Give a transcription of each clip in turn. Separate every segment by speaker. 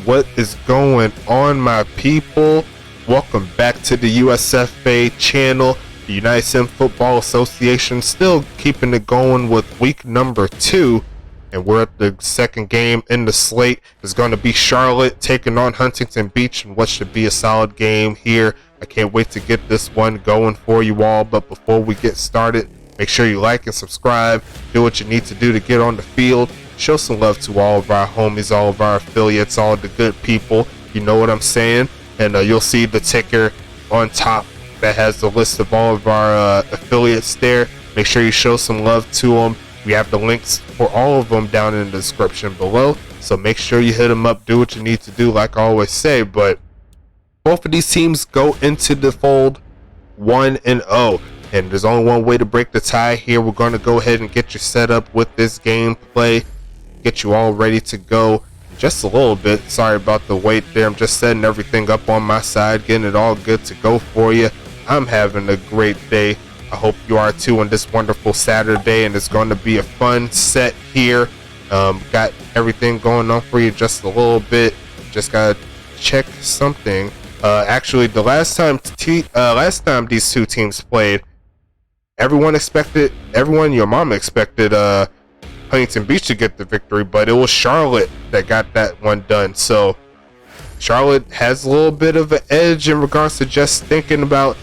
Speaker 1: What is going on, my people? Welcome back to the USFA channel. The United Sim Football Association still keeping it going with week number 2, and we're at the second game in the slate. It's going to be Charlotte taking on Huntington Beach, and what should be a solid game here. I can't wait to get this one going for you all, but before we get started, make sure you like and subscribe. Do what you need to do to get on the field. Show some love to all of our homies, all of our affiliates, all the good people. You know what I'm saying? And you'll see the ticker on top that has the list of all of our affiliates there. Make sure you show some love to them. We have the links for all of them down in the description below. So make sure you hit them up. Do what you need to do, like I always say. But both of these teams go into the fold 1-0. And there's only one way to break the tie here. We're going to go ahead and get you set up with this gameplay. Get you all ready to go in just a little bit. Sorry about the wait there. I'm just setting everything up on my side, getting it all good to go for you. I'm having a great day. I hope you are too on this wonderful Saturday, and it's going to be a fun set here. Got everything going on for you just a little bit. Just gotta check something. Actually, the last time these two teams played, your mom expected Huntington Beach to get the victory, but it was Charlotte that got that one done. So Charlotte has a little bit of an edge in regards to just thinking that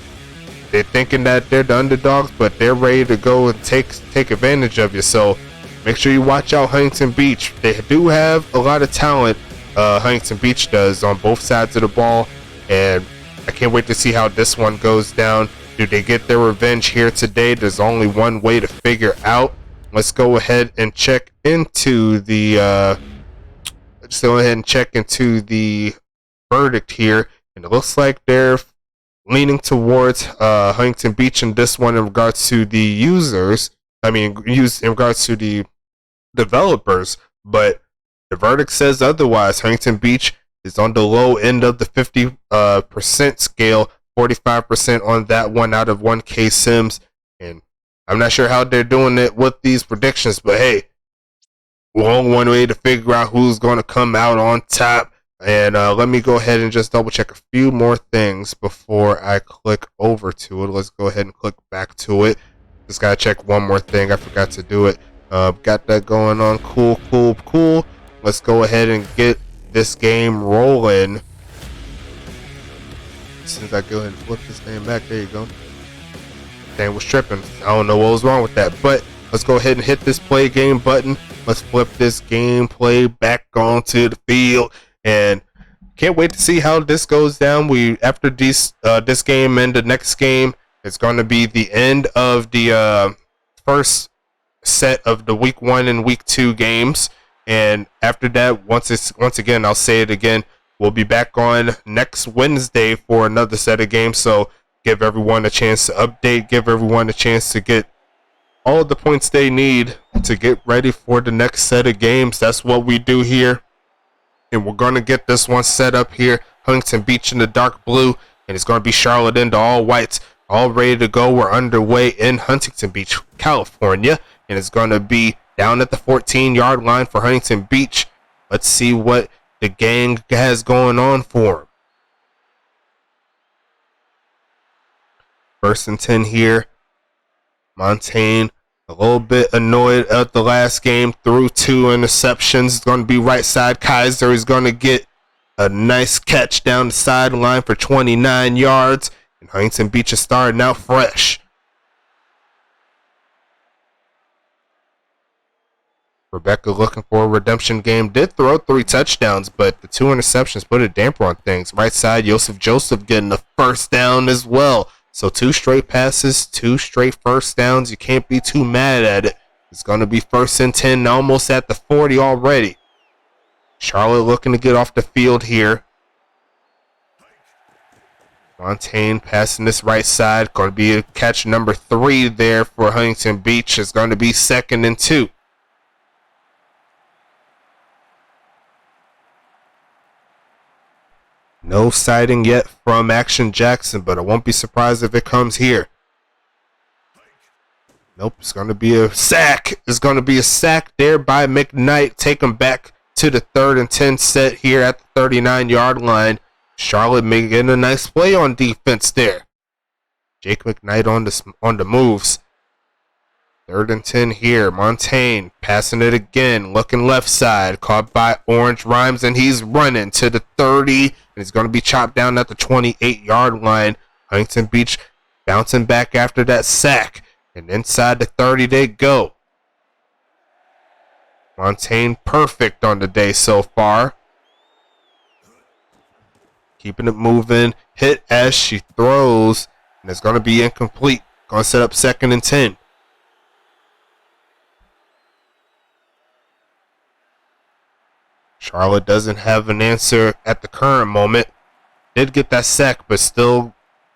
Speaker 1: they're the underdogs, but they're ready to go and take advantage of you. So make sure you watch out Huntington Beach. They do have a lot of talent. Huntington Beach does on both sides of the ball, and I can't wait to see how this one goes down. Do they get their revenge here today? There's only one way to figure out. Let's go ahead and check into the verdict here, and it looks like they're leaning towards Huntington Beach in this one in regards to the users. In regards to the developers, but the verdict says otherwise. Huntington Beach is on the low end of the 50% scale, 45% on that one out of 1K Sims, and I'm not sure how they're doing it with these predictions, but hey, one way to figure out who's going to come out on top. And let me go ahead and just double check a few more things before I click over to it. Let's go ahead and click back to it. Just gotta check one more thing. I forgot to do it. Got that going on. Cool. Let's go ahead and get this game rolling. Since I go ahead and flip this thing back, there you go. Thing was tripping. I don't know what was wrong with that, but let's go ahead and hit this play game button. Let's flip this gameplay back onto the field, and can't wait to see how this goes down. After this game and the next game, it's going to be the end of the first set of the week 1 and week 2 games, and after that, once again, I'll say it again, we'll be back on next Wednesday for another set of games. So give everyone a chance to update, give everyone a chance to get all the points they need to get ready for the next set of games. That's what we do here. And we're going to get this one set up here. Huntington Beach in the dark blue, and it's going to be Charlotte in the all whites. All ready to go. We're underway in Huntington Beach, California, and it's going to be down at the 14-yard line for Huntington Beach. Let's see what the gang has going on for them. 1st and 10 here. Montaigne a little bit annoyed at the last game, threw 2 interceptions. It's going to be right side. Kaiser is going to get a nice catch down the sideline for 29 yards. And Huntington Beach is starting out fresh. Rebecca looking for a redemption game. Did throw 3 touchdowns, but the 2 interceptions put a damper on things. Right side, Joseph getting the first down as well. So 2 straight passes, 2 straight first downs. You can't be too mad at it. It's going to be 1st and 10, almost at the 40 already. Charlotte looking to get off the field here. Montaigne passing this right side. Going to be a catch number 3 there for Huntington Beach. It's going to be 2nd and 2. No sighting yet from Action Jackson, but I won't be surprised if it comes here. Nope, it's going to be a sack. It's going to be a sack there by McKnight. Take him back to the 3rd and 10 set here at the 39-yard line. Charlotte making a nice play on defense there. Jake McKnight on the moves. 3rd and 10 here. Montaigne passing it again. Looking left side. Caught by Orange Rhymes, and he's running to the 30. And he's going to be chopped down at the 28-yard line. Huntington Beach bouncing back after that sack. And inside the 30 they go. Montaigne perfect on the day so far. Keeping it moving. Hit as she throws. And it's going to be incomplete. Going to set up 2nd and 10. Charlotte doesn't have an answer at the current moment. Did get that sack, but still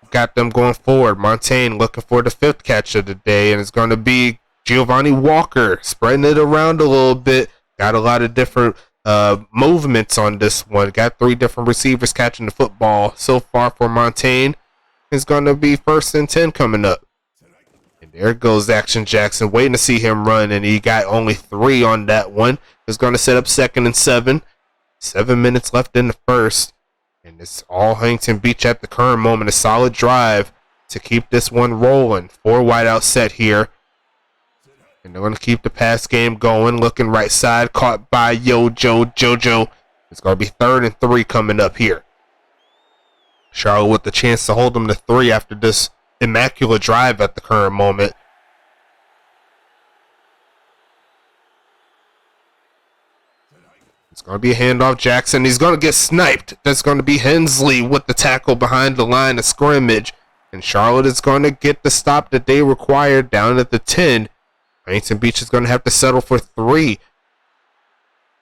Speaker 1: got them going forward. Montaigne looking for the 5th catch of the day, and it's going to be Giovanni Walker spreading it around a little bit. Got a lot of different movements on this one. Got 3 different receivers catching the football so far for Montaigne. It's going to be 1st and 10 coming up. And there goes Action Jackson, waiting to see him run, and he got only 3 on that one. It's going to set up 2nd and 7. 7 minutes left in the first. And it's all Huntington Beach at the current moment. A solid drive to keep this one rolling. 4 wideout set here. And they're going to keep the pass game going. Looking right side. Caught by Jojo. It's going to be 3rd and 3 coming up here. Charlotte with the chance to hold them to 3 after this immaculate drive at the current moment. It's going to be a handoff. Jackson. He's going to get sniped. That's going to be Hensley with the tackle behind the line of scrimmage. And Charlotte is going to get the stop that they require down at the 10. Huntington Beach is going to have to settle for 3.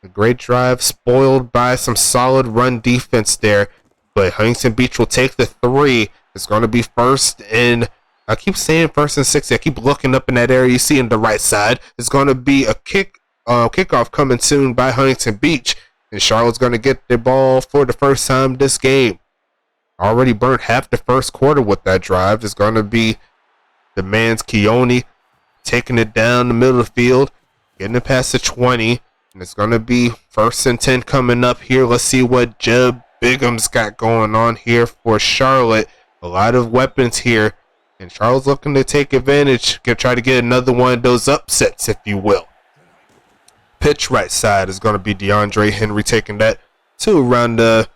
Speaker 1: A great drive spoiled by some solid run defense there. But Huntington Beach will take the 3. It's going to be 1st and... I keep saying 1st and 60. I keep looking up in that area you see on the right side. It's going to be a kickoff coming soon by Huntington Beach. And Charlotte's going to get the ball for the first time this game. Already burnt half the first quarter with that drive. It's going to be the man's Keone taking it down the middle of the field. Getting it past the 20. And it's going to be 1st and 10 coming up here. Let's see what Jeb Bigham's got going on here for Charlotte. A lot of weapons here. And Charlotte's looking to take advantage. Try to get another one of those upsets, if you will. Pitch right side is going to be DeAndre Henry taking that to around the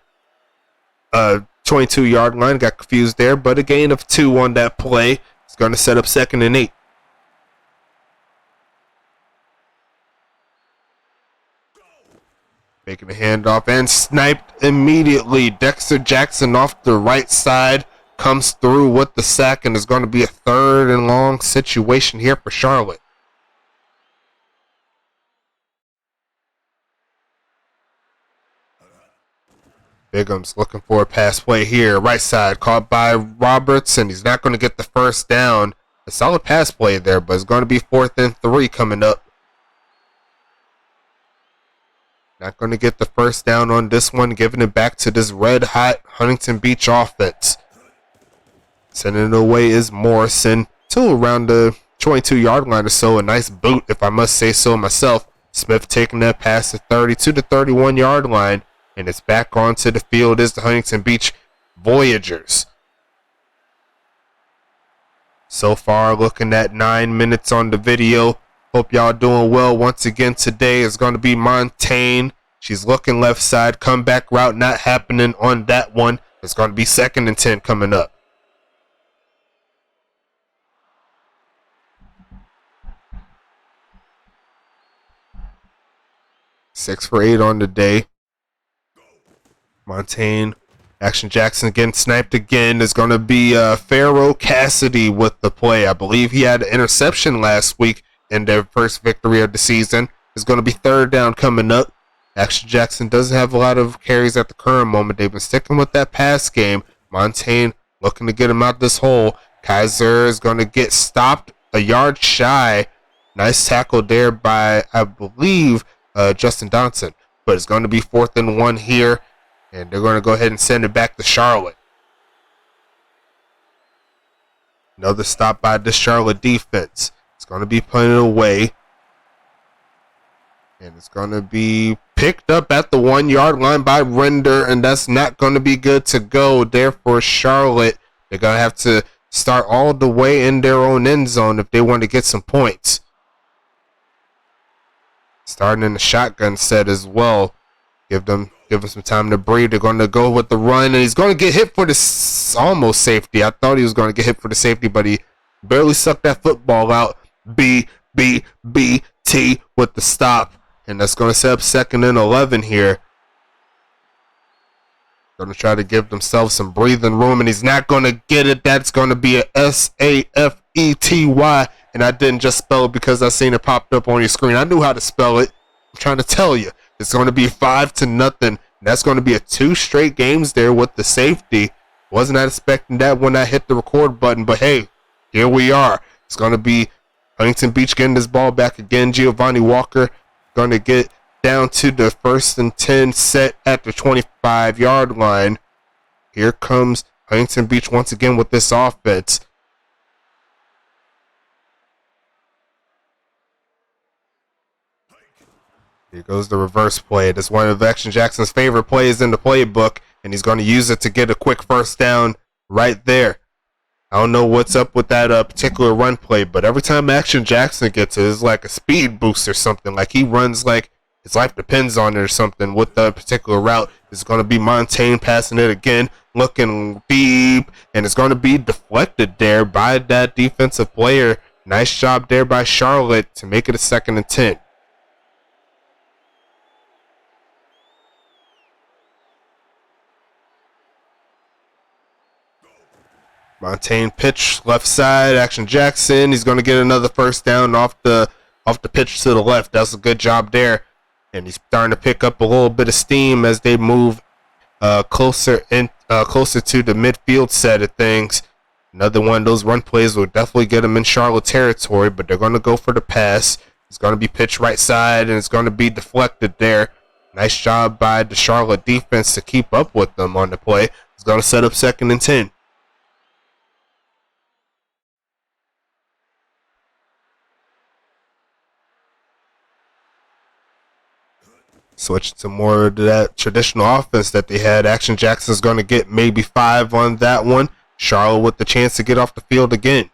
Speaker 1: 22-yard line. Got confused there, but a gain of 2 on that play. It's going to set up 2nd and 8. Making a handoff and sniped immediately. Dexter Jackson off the right side comes through with the sack, and it's going to be a 3rd and long situation here for Charlotte. Bigham's looking for a pass play here. Right side caught by Roberts, and he's not going to get the first down. A solid pass play there, but it's going to be 4th and 3 coming up. Not going to get the first down on this one, giving it back to this red-hot Huntington Beach offense. Sending it away is Morrison to around the 22-yard line or so. A nice boot, if I must say so myself. Smith taking that past the 30 to the 31-yard line. And it's back onto the field is the Huntington Beach Voyagers. So far, looking at 9 minutes on the video. Hope y'all doing well. Once again, today is going to be Montaigne. She's looking left side. Comeback route not happening on that one. It's going to be 2nd and 10 coming up. Six for 8 on the day. Montaigne, Action Jackson again, sniped again. There's going to be Pharaoh Cassidy with the play. I believe he had an interception last week in their first victory of the season. It's going to be 3rd down coming up. Action Jackson doesn't have a lot of carries at the current moment. They've been sticking with that pass game. Montaigne looking to get him out this hole. Kaiser is going to get stopped a yard shy. Nice tackle there by, I believe, Justin Donson. But it's going to be 4th and 1 here. And they're going to go ahead and send it back to Charlotte. Another stop by the Charlotte defense. It's going to be punted away. And it's going to be picked up at the 1 yard line by Render, and that's not going to be good to go there for Charlotte. They're going to have to start all the way in their own end zone if they want to get some points. Starting in the shotgun set as well. Give them some time to breathe. They're going to go with the run, and he's going to get hit for the almost safety. I thought he was going to get hit for the safety, but he barely sucked that football out. B, T with the stop, and that's going to set up 2nd and 11 here. Going to try to give themselves some breathing room, and he's not going to get it. That's going to be a SAFETY, and I didn't just spell it because I seen it popped up on your screen. I knew how to spell it. I'm trying to tell you. It's going to be 5-0. That's going to be a 2 straight games there with the safety. Wasn't not expecting that when I hit the record button, but hey, here we are. It's going to be Huntington Beach getting this ball back again. Giovanni Walker going to get down to the 1st and 10 set at the 25-yard line. Here comes Huntington Beach once again with this offense. Here goes the reverse play. That's one of Action Jackson's favorite plays in the playbook, and he's going to use it to get a quick first down right there. I don't know what's up with that particular run play, but every time Action Jackson gets it, it's like a speed boost or something. Like he runs like his life depends on it or something with the particular route. It's going to be Montaigne passing it again, looking deep, and it's going to be deflected there by that defensive player. Nice job there by Charlotte to make it a 2nd and 10. Montaigne pitch left side. Action Jackson. He's going to get another first down off the pitch to the left. That's a good job there, and he's starting to pick up a little bit of steam as they move closer to the midfield set of things. Another one of those run plays will definitely get them in Charlotte territory, but they're going to go for the pass. It's going to be pitched right side, and it's going to be deflected there. Nice job by the Charlotte defense to keep up with them on the play. It's going to set up 2nd and 10. Switch to more of that traditional offense that they had. Action Jackson's going to get maybe 5 on that one. Charlotte with the chance to get off the field again.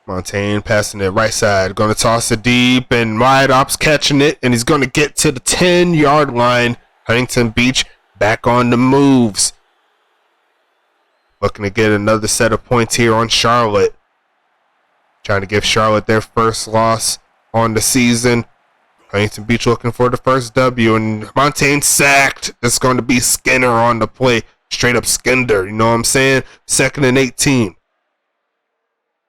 Speaker 1: Montaigne passing it right side. Going to toss it deep, and wide ops catching it, and he's going to get to the 10-yard line. Huntington Beach back on the moves. Looking to get another set of points here on Charlotte. Trying to give Charlotte their first loss on the season. Huntington Beach looking for the first W, and Montaigne sacked. That's going to be Skinner on the play. Straight up Skinder, you know what I'm saying? 2nd and 18.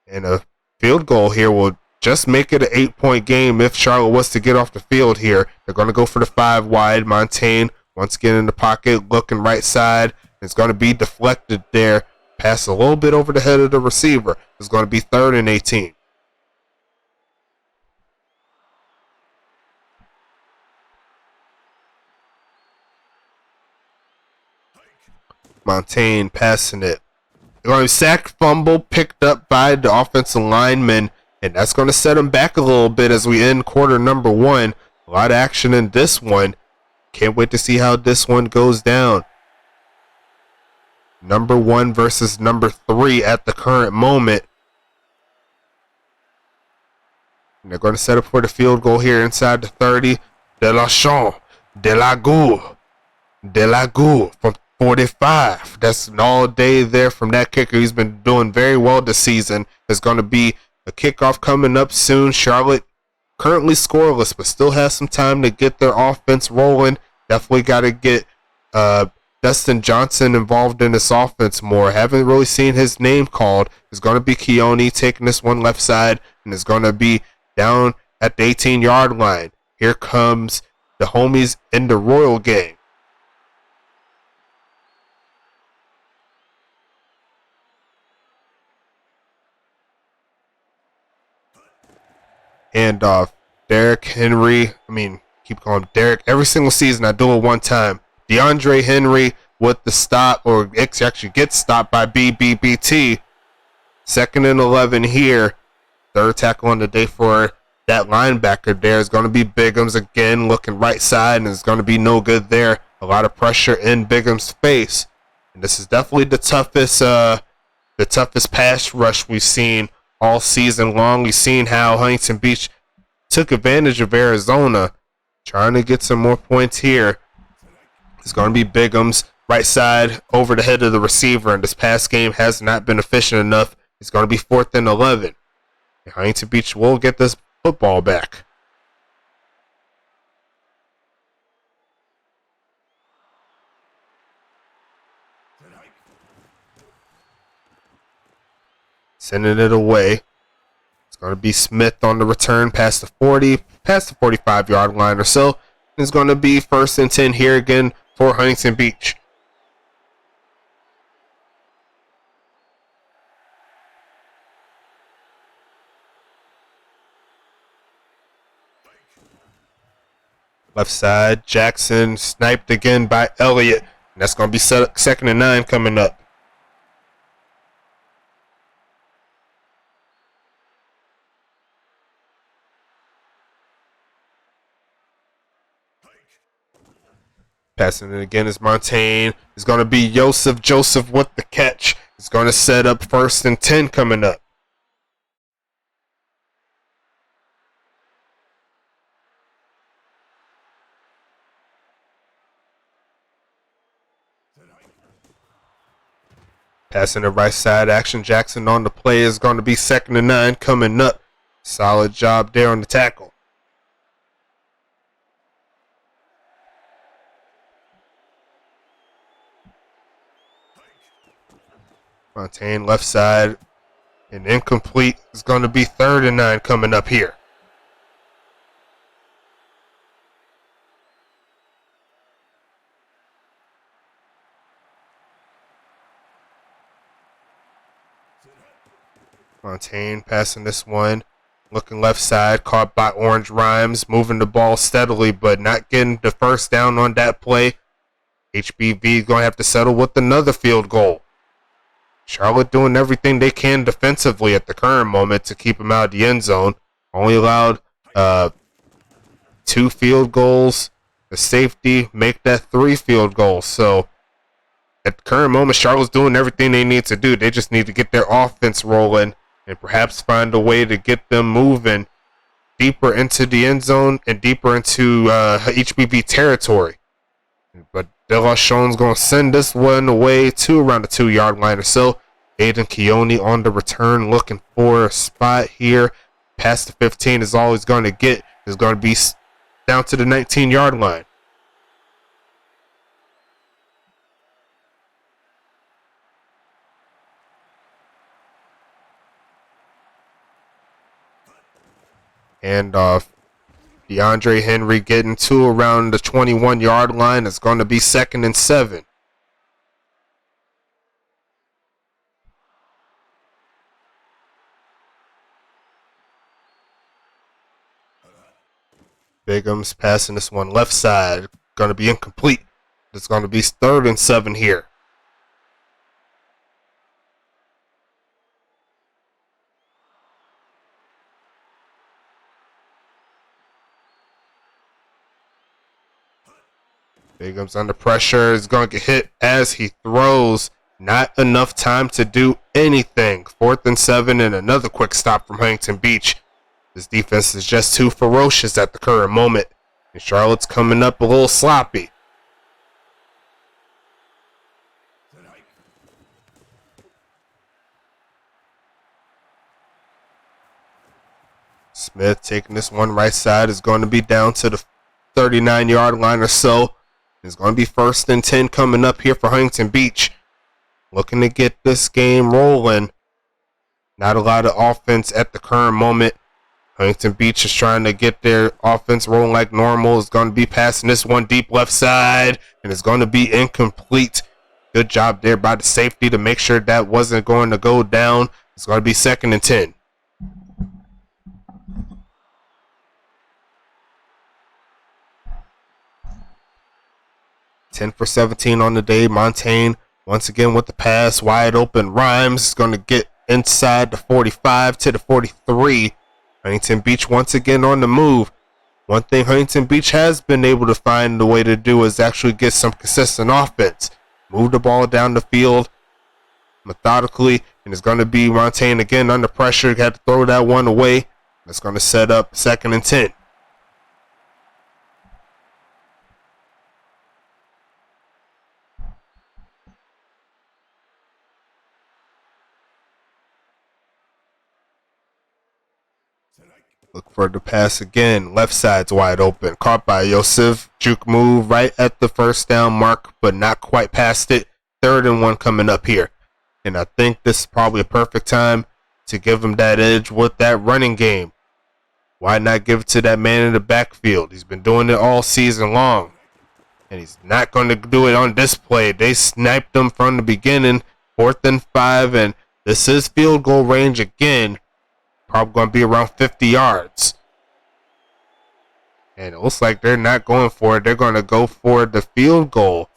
Speaker 1: And a field goal here will just make it an 8-point game if Charlotte was to get off the field here. They're going to go for the 5 wide. Montaigne once again in the pocket, looking right side. It's going to be deflected there. Pass a little bit over the head of the receiver. It's going to be 3rd and 18. Montaigne passing it. They're going to sack, fumble, picked up by the offensive lineman, and that's going to set them back a little bit as we end quarter number 1. A lot of action in this one. Can't wait to see how this one goes down. Number 1 versus number 3 at the current moment. And they're going to set up for the field goal here inside the 30. Delachon, Delagour from 45. That's an all day there from that kicker. He's been doing very well this season. There's going to be a kickoff coming up soon. Charlotte currently scoreless, but still has some time to get their offense rolling. Definitely got to get Dustin Johnson involved in this offense more. Haven't really seen his name called. It's going to be Keone taking this one left side, and it's going to be down at the 18-yard line. Here comes the homies in the Royal gang. Handoff. Derrick Henry. Keep calling him Derrick. Every single season I do it one time. DeAndre Henry with the stop, or it actually gets stopped by BBBT. 2nd and 11 here. Third tackle on the day for that linebacker there is going to be Biggums again, looking right side, and it's going to be no good there. A lot of pressure in Biggums' face. And this is definitely the toughest pass rush we've seen all season long. We've seen how Huntington Beach took advantage of Arizona. Trying to get some more points here. It's going to be Biggums, right side, over the head of the receiver, and this pass game has not been efficient enough. It's going to be 4th and 11. And Huntington Beach will get this football back. Sending it away. It's going to be Smith on the return past the 40, past the 45-yard line or so. It's going to be 1st and 10 here again for Huntington Beach. Left side, Jackson sniped again by Elliott. And that's going to be 2nd and 9 coming up. Passing it again is Montaigne. It's going to be Joseph with the catch. It's going to set up 1st and 10 coming up. Passing the right side, Action Jackson on the play is going to be 2nd and 9 coming up. Solid job there on the tackle. Montaigne left side, and incomplete. Is going to be 3rd and 9 coming up here. Montaigne passing this one, looking left side, caught by Orange Rhymes, moving the ball steadily, but not getting the first down on that play. HBV is going to have to settle with another field goal. Charlotte doing everything they can defensively at the current moment to keep them out of the end zone. Only allowed 2 field goals. The safety make that 3 field goals. So at the current moment, Charlotte's doing everything they need to do. They just need to get their offense rolling and perhaps find a way to get them moving deeper into the end zone and deeper into HBV territory. But De La Chon's going to send this one away to around the 2-yard line or so. Aiden Keone on the return, looking for a spot here. Past the 15 is all he's going to get. Is going to be down to the 19-yard line. Handoff. DeAndre Henry getting to around the 21-yard line. It's going to be 2nd and 7. Biggums passing this one left side. Going to be incomplete. It's going to be 3rd and 7 here. Biggums under pressure, is going to get hit as he throws. Not enough time to do anything. 4th and 7 and another quick stop from Huntington Beach. This defense is just too ferocious at the current moment. And Charlotte's coming up a little sloppy. Smith taking this one right side is going to be down to the 39-yard line or so. It's going to be 1st and 10 coming up here for Huntington Beach. Looking to get this game rolling. Not a lot of offense at the current moment. Huntington Beach is trying to get their offense rolling like normal. It's going to be passing this one deep left side, and it's going to be incomplete. Good job there by the safety to make sure that wasn't going to go down. It's going to be 2nd and 10. 10 for 17 on the day. Montaigne once again with the pass, wide open. Rhymes is going to get inside the 45 to the 43. Huntington Beach once again on the move. One thing Huntington Beach has been able to find the way to do is actually get some consistent offense. Move the ball down the field methodically, and it's going to be Montaigne again under pressure. Got to throw that one away. That's going to set up 2nd and 10. Look for the pass again. Left side's wide open. Caught by Yosef. Juke move right at the first down mark, but not quite past it. 3rd and 1 coming up here. And I think this is probably a perfect time to give him that edge with that running game. Why not give it to that man in the backfield? He's been doing it all season long. And he's not going to do it on this play. They sniped him from the beginning. 4th and 5, and this is field goal range again. Probably going to be around 50 yards. And it looks like they're not going for it. They're going to go for the field goal.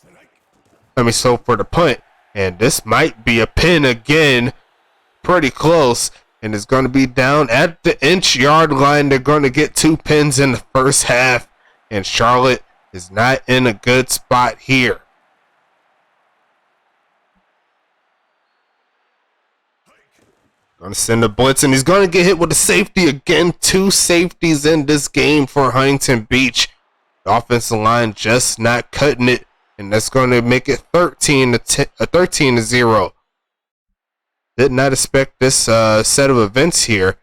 Speaker 1: So for the punt. And this might be a pin again. Pretty close. And it's going to be down at the inch-yard line. They're going to get 2 pins in the first half. And Charlotte is not in a good spot here. Going to send a blitz, and he's going to get hit with a safety again. 2 safeties in this game for Huntington Beach. The offensive line just not cutting it, and that's going to make it 13-0. Did not expect this set of events here.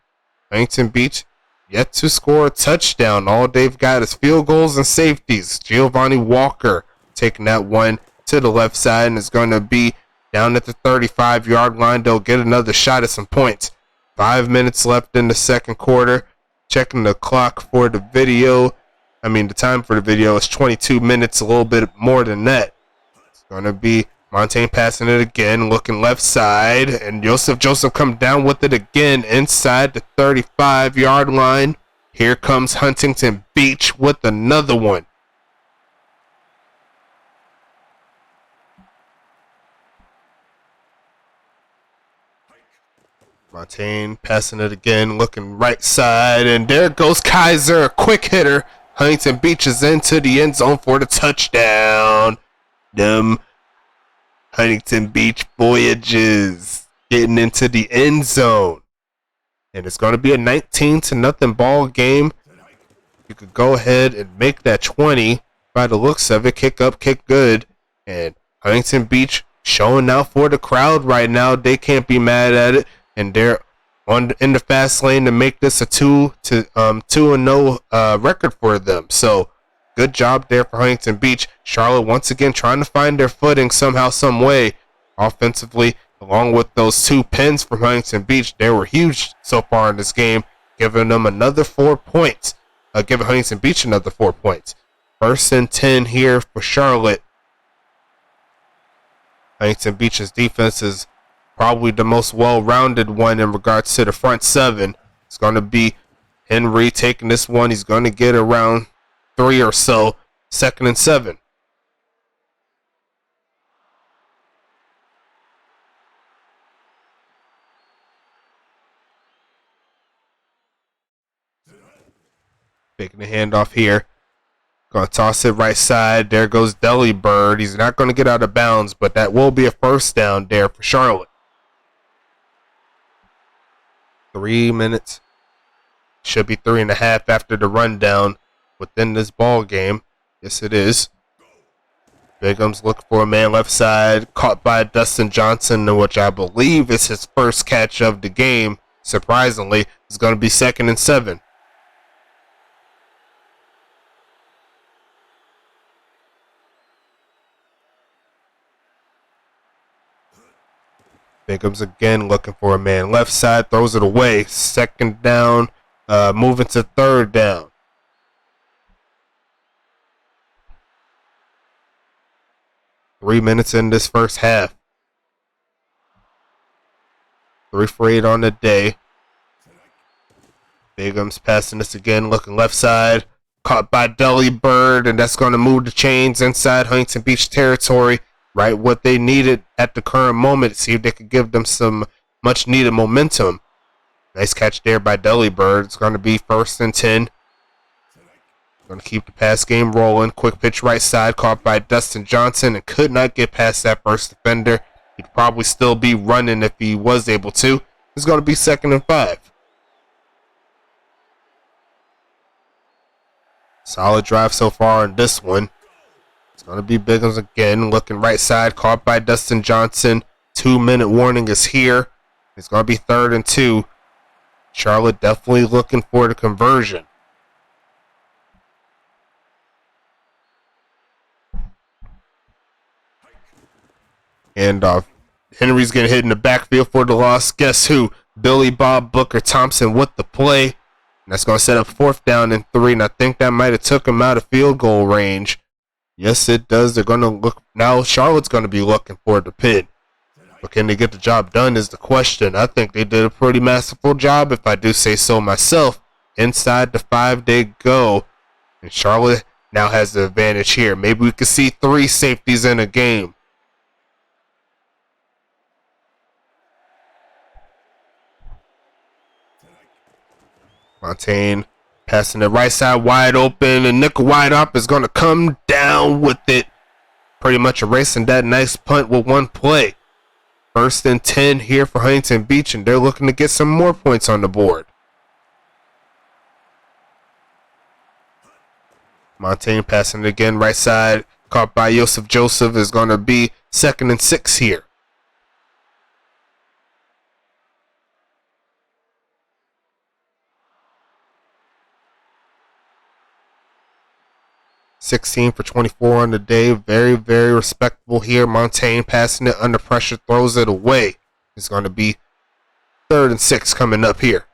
Speaker 1: Huntington Beach yet to score a touchdown. All they've got is field goals and safeties. Giovanni Walker taking that one to the left side, and it's going to be down at the 35-yard line. They'll get another shot at some points. 5 minutes left in the second quarter. Checking the clock for the video. The time for the video is 22 minutes, a little bit more than that. It's going to be Montaigne passing it again, looking left side. And Joseph come down with it again inside the 35-yard line. Here comes Huntington Beach with another one. Montaigne passing it again, looking right side, and there goes Kaiser, a quick hitter. Huntington Beach is into the end zone for the touchdown. Them Huntington Beach Voyages getting into the end zone. And it's going to be a 19-0 ball game. You could go ahead and make that 20 by the looks of it. Kick up, kick good. And Huntington Beach showing out for the crowd right now. They can't be mad at it. And they're in the fast lane to make this a 2-0 record for them. So good job there for Huntington Beach. Charlotte once again trying to find their footing somehow, some way, offensively. Along with those 2 pins from Huntington Beach, they were huge so far in this game, giving them another 4 points. Giving Huntington Beach another 4 points. 1st and 10 here for Charlotte. Huntington Beach's defense is probably the most well-rounded one in regards to the front 7. It's going to be Henry taking this one. He's going to get around 3 or so. 2nd and 7. Taking the handoff here. Going to toss it right side. There goes Delibird. He's not going to get out of bounds, but that will be a first down there for Charlotte. 3 minutes. Should be 3.5 after the rundown within this ball game. Yes, it is. Bigham's looking for a man left side. Caught by Dustin Johnson, which I believe is his first catch of the game. Surprisingly, it's going to be 2nd and 7. Bigham's again looking for a man left side, throws it away. 2nd down, moving to 3rd down. Three minutes in this first half. 3 for 8 on the day. Bigham's passing this again, looking left side. Caught by Delibird, and that's going to move the chains inside Huntington Beach territory. Right what they needed at the current moment. See if they could give them some much needed momentum. Nice catch there by Delibird. It's going to be 1st and 10. Going to keep the pass game rolling. Quick pitch right side, caught by Dustin Johnson, and could not get past that first defender. He'd probably still be running if he was able to. It's going to be 2nd and 5. Solid drive so far on this one. It's going to be Biggums again. Looking right side, caught by Dustin Johnson. 2-minute warning is here. It's going to be 3rd and 2. Charlotte definitely looking for the conversion. And Henry's getting hit in the backfield for the loss. Guess who? Billy Bob Booker Thompson with the play. And that's going to set up 4th down and 3. And I think that might have took him out of field goal range. Yes, it does. They're going to look. Now Charlotte's going to be looking for the pin. But can they get the job done is the question. I think they did a pretty masterful job, if I do say so myself. Inside the 5 they go. And Charlotte now has the advantage here. Maybe we could see 3 safeties in a game. Montaigne passing the right side wide open, and nickel wide up is going to come down with it. Pretty much erasing that nice punt with one play. 1st and 10 here for Huntington Beach, and they're looking to get some more points on the board. Montaigne passing it again right side, caught by Joseph Joseph, is going to be 2nd and 6 here. (16 for 24 on the day. Very, very respectable here. Montaigne passing it under pressure, throws it away. It's going to be 3rd and 6 coming up here.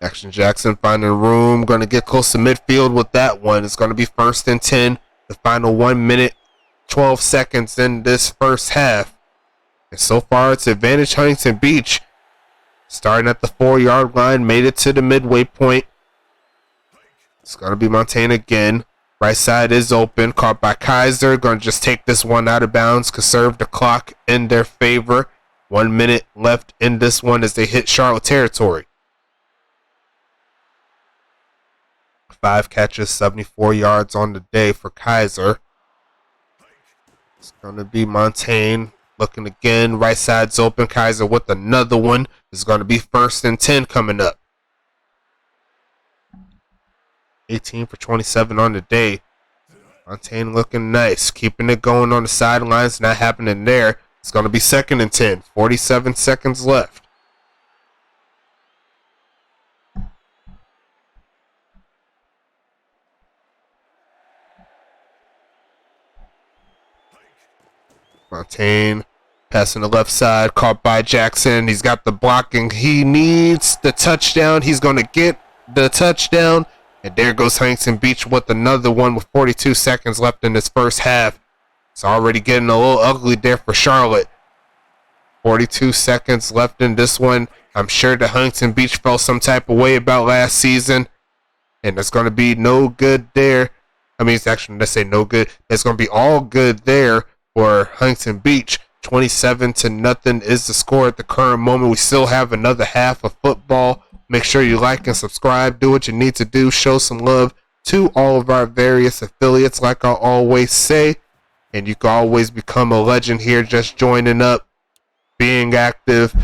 Speaker 1: Action Jackson finding room. Going to get close to midfield with that one. It's going to be 1st and 10. The final 1 minute, 12 seconds in this first half. And so far it's advantage Huntington Beach. Starting at the 4-yard line, made it to the midway point. It's going to be Montaigne again. Right side is open, caught by Kaiser. Going to just take this one out of bounds, conserve the clock in their favor. 1 minute left in this one as they hit Charlotte territory. 5 catches, 74 yards on the day for Kaiser. It's going to be Montaigne looking again. Right side's open. Kaiser with another one. It's going to be 1st and 10 coming up. 18 for 27 on the day. Montaigne looking nice. Keeping it going on the sidelines. Not happening there. It's going to be 2nd and 10. 47 seconds left. Montaigne passing the left side, caught by Jackson. He's got the blocking. He needs the touchdown. He's going to get the touchdown. And there goes Huntington Beach with another one with 42 seconds left in this first half. It's already getting a little ugly there for Charlotte. 42 seconds left in this one. I'm sure that Huntington Beach felt some type of way about last season. And it's going to be no good there. I mean, it's actually, let's say no good. It's going to be all good there for Huntington Beach. 27-0 is the score at the current moment. We still have another half of football. Make sure you like and subscribe. Do what you need to do. Show some love to all of our various affiliates, like I always say. And you can always become a legend here just joining up, being active,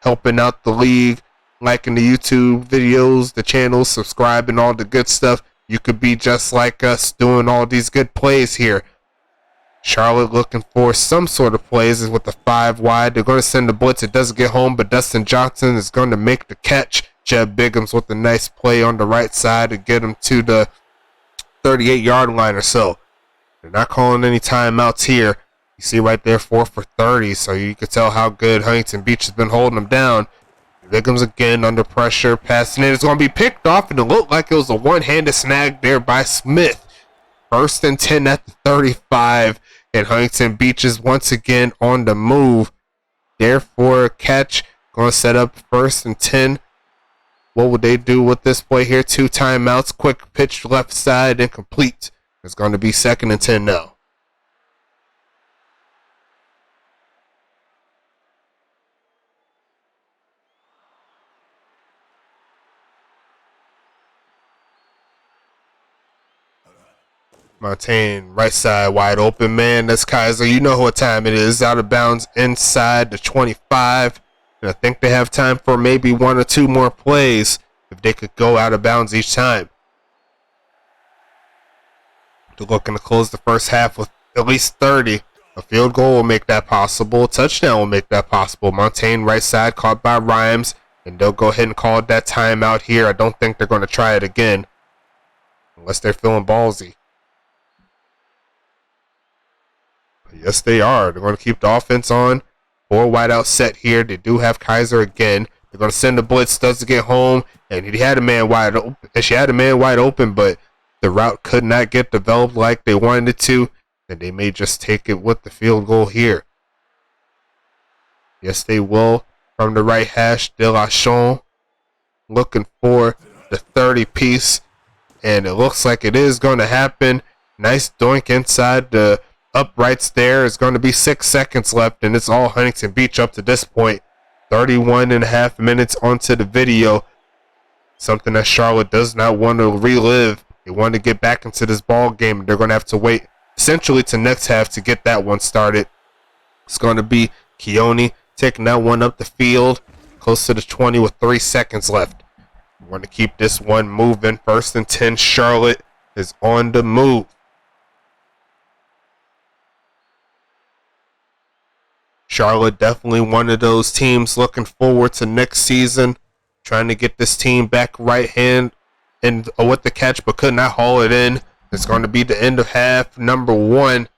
Speaker 1: helping out the league, liking the YouTube videos, the channels, subscribing, all the good stuff. You could be just like us doing all these good plays here. Charlotte looking for some sort of plays with the 5 wide. They're going to send the blitz. It doesn't get home, but Dustin Johnson is going to make the catch. Jeb Biggums with a nice play on the right side to get him to the 38-yard line or so. They're not calling any timeouts here. You see right there, 4 for 30, so you can tell how good Huntington Beach has been holding them down. Biggums again under pressure, passing it. It's going to be picked off, and it looked like it was a one-handed snag there by Smith. First and 10 at the 35, and Huntington Beach is once again on the move. Therefore, a catch. Going to set up first and 10. What would they do with this play here? 2 timeouts. Quick pitch left side, incomplete. It's going to be second and 10 now. Montaigne, right side, wide open, man. That's Kaiser. You know what time it is. Out of bounds inside the 25. And I think they have time for maybe 1 or 2 more plays if they could go out of bounds each time. They're looking to close the first half with at least 30. A field goal will make that possible. A touchdown will make that possible. Montaigne, right side, caught by Rhymes. And they'll go ahead and call that timeout here. I don't think they're going to try it again. Unless they're feeling ballsy. Yes, they are. They're going to keep the offense on. 4 wideout set here. They do have Kaiser again. They're going to send the blitz. Does get home, and he had a man wide open. She had a man wide open, but the route could not get developed like they wanted it to, and they may just take it with the field goal here. Yes, they will. From the right hash, De La Chon looking for the 30 piece, and it looks like it is going to happen. Nice doink inside the uprights there. It's going to be 6 seconds left, and it's all Huntington Beach up to this point. 31 and a half minutes onto the video. Something that Charlotte does not want to relive. They want to get back into this ball game. They're going to have to wait essentially to next half to get that one started. It's going to be Keone taking that one up the field, close to the 20 with 3 seconds left. We want to keep this one moving. First and 10, Charlotte is on the move. Charlotte definitely one of those teams looking forward to next season, trying to get this team back right hand and with the catch, but could not haul it in. It's going to be the end of half number 1.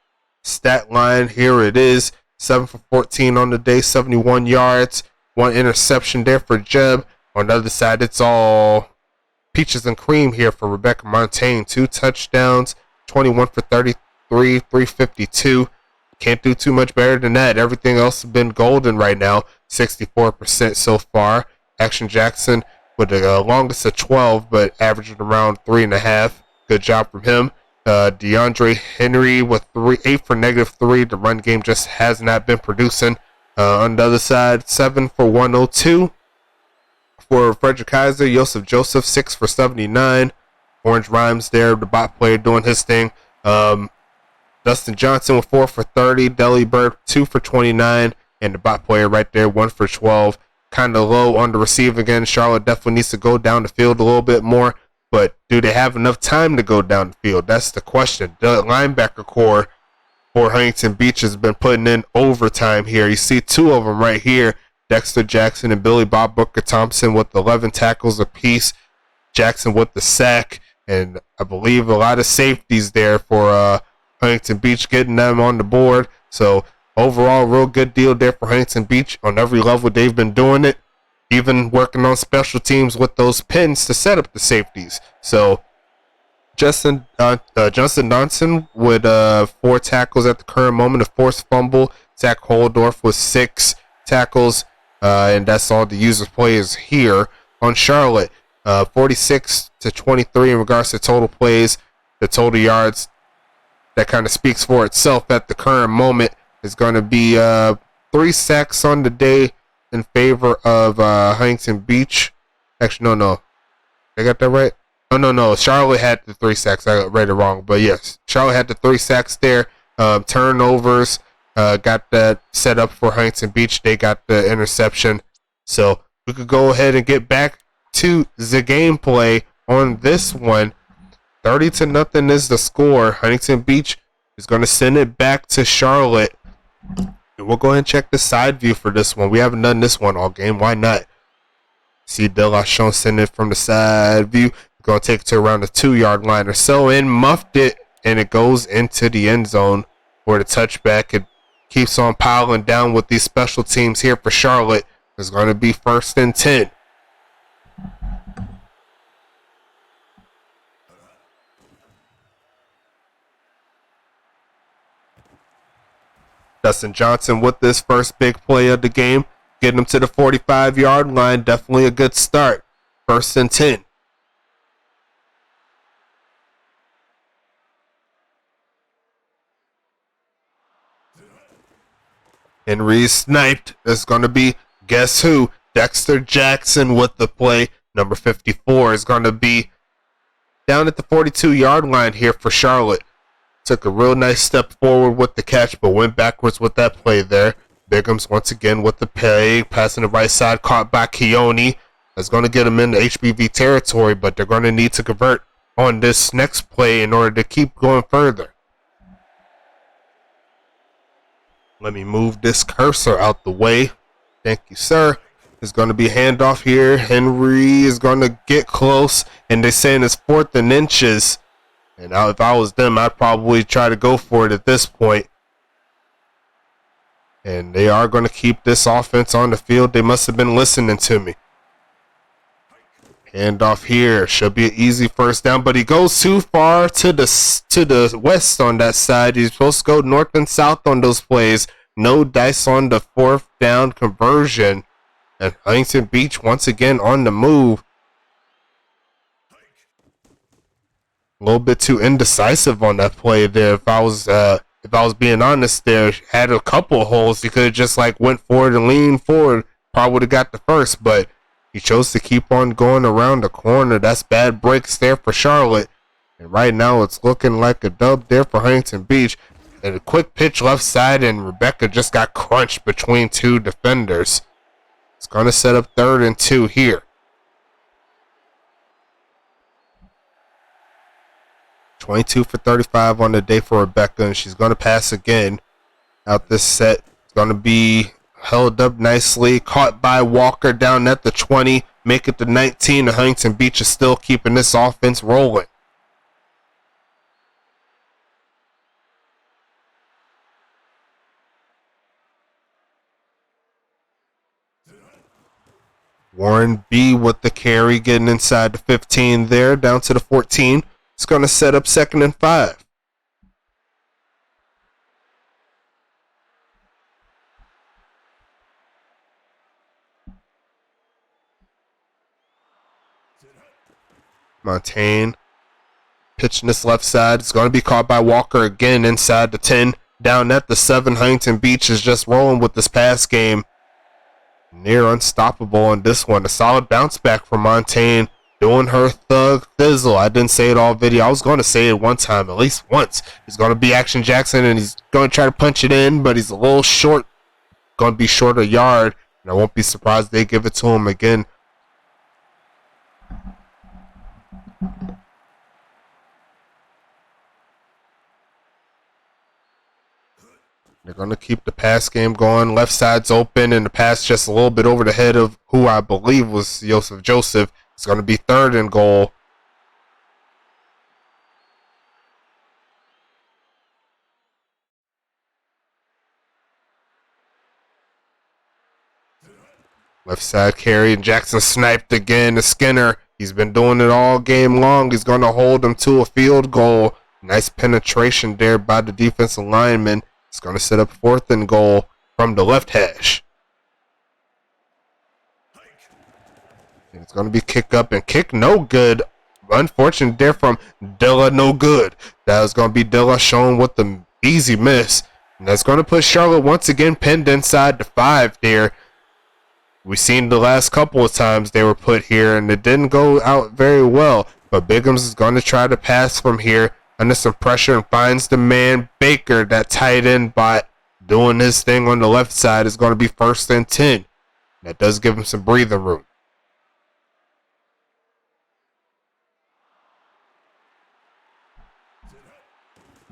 Speaker 1: Stat line, here it is. 7 for 14 on the day, 71 yards. 1 interception there for Jeb. On the other side, it's all peaches and cream here for Rebecca Montaigne. 2 touchdowns, 21 for 33, 352. Can't do too much better than that. Everything else has been golden right now. 64% so far. Action Jackson with the longest of 12, but averaging around 3.5. Good job from him. DeAndre Henry with 8 for -3. The run game just has not been producing. On the other side, 7 for 102. For Frederick Kaiser, Joseph 6 for 79. Orange Rhymes there, the bot player doing his thing. Dustin Johnson with 4 for 30. Deli Bird 2 for 29. And the bot player right there, 1 for 12. Kind of low on the receiving end. Charlotte definitely needs to go down the field a little bit more. But do they have enough time to go down the field? That's the question. The linebacker core for Huntington Beach has been putting in overtime here. You see 2 of them right here. Dexter Jackson and Billy Bob Booker Thompson with 11 tackles apiece. Jackson with the sack. And I believe a lot of safeties there for Huntington Beach, getting them on the board. So overall, real good deal there for Huntington Beach. On every level, they've been doing it. Even working on special teams with those pins to set up the safeties. So Justin Johnson with 4 tackles at the current moment, a forced fumble. Zach Holdorf with 6 tackles. And that's all the users players here on Charlotte. 46 to 23 in regards to total plays. The total yards, that kind of speaks for itself at the current moment. Is going to be 3 sacks on the day in favor of Huntington Beach. Actually, no. I got that right? Oh, no. Charlotte had the 3 sacks. I read it wrong. But yes, Charlotte had the 3 sacks there. Turnovers. Got that set up for Huntington Beach. They got the interception. So we could go ahead and get back to the gameplay on this one. 30-0 is the score. Huntington Beach is going to send it back to Charlotte. And we'll go ahead and check the side view for this one. We haven't done this one all game. Why not? See De La Chon sending it from the side view. Going to take it to around the 2-yard line or so, and muffed it, and it goes into the end zone for the touchback. It keeps on piling down with these special teams here for Charlotte. It's going to be 1st and 10. Dustin Johnson with this first big play of the game, getting him to the 45-yard line. Definitely a good start. 1st and 10. Henry sniped. It's going to be, guess who? Dexter Jackson with the play. Number 54 is going to be down at the 42-yard line here for Charlotte. Took a real nice step forward with the catch, but went backwards with that play there. Biggums once again with the play, passing the right side, caught by Keone. That's going to get him into HBV territory, but they're going to need to convert on this next play in order to keep going further. Let me move this cursor out the way. Thank you, sir. There's going to be a handoff here. Henry is going to get close, and they're saying it's 4th and inches. And if I was them, I'd probably try to go for it at this point. And they are going to keep this offense on the field. They must have been listening to me. Handoff here. Should be an easy first down, but he goes too far to the west on that side. He's supposed to go north and south on those plays. No dice on the 4th down conversion. And Huntington Beach once again on the move. A little bit too indecisive on that play there. If I was being honest, there had a couple of holes. He could have just like went forward and leaned forward. Probably would have got the first, but he chose to keep on going around the corner. That's bad breaks there for Charlotte. And right now it's looking like a dub there for Huntington Beach. And a quick pitch left side, and Rebecca just got crunched between 2 defenders. It's going to set up 3rd and 2 here. 22 for 35 on the day for Rebecca, and she's going to pass again out this set. It's going to be held up nicely, caught by Walker down at the 20, make it to 19, and Huntington Beach is still keeping this offense rolling. Warren B with the carry, getting inside the 15 there, down to the 14. It's going to set up 2nd and 5. Montaigne pitching this left side. It's going to be caught by Walker again inside the 10. Down at the 7, Huntington Beach is just rolling with this pass game. Near unstoppable on this one. A solid bounce back from Montaigne, doing her thug thizzle. I didn't say it all video. I was going to say it one time, at least once. He's going to be Action Jackson, and he's going to try to punch it in, but he's a little short. Going to be short a yard, and I won't be surprised they give it to him again. They're going to keep the pass game going. Left side's open, and the pass just a little bit over the head of who I believe was Joseph. It's going to be 3rd and goal. Left side carry, and Jackson sniped again to Skinner. He's been doing it all game long. He's going to hold him to a field goal. Nice penetration there by the defensive lineman. It's going to set up 4th and goal from the left hash. And it's going to be kick up and kick no good. Unfortunate there from Dilla, no good. That was going to be Dilla showing with the easy miss. And that's going to put Charlotte once again pinned inside the 5 there. We've seen the last couple of times they were put here, and it didn't go out very well. But Biggums is going to try to pass from here under some pressure and finds the man Baker, that tight end bot, doing his thing on the left side. Is going to be 1st and 10. That does give him some breathing room.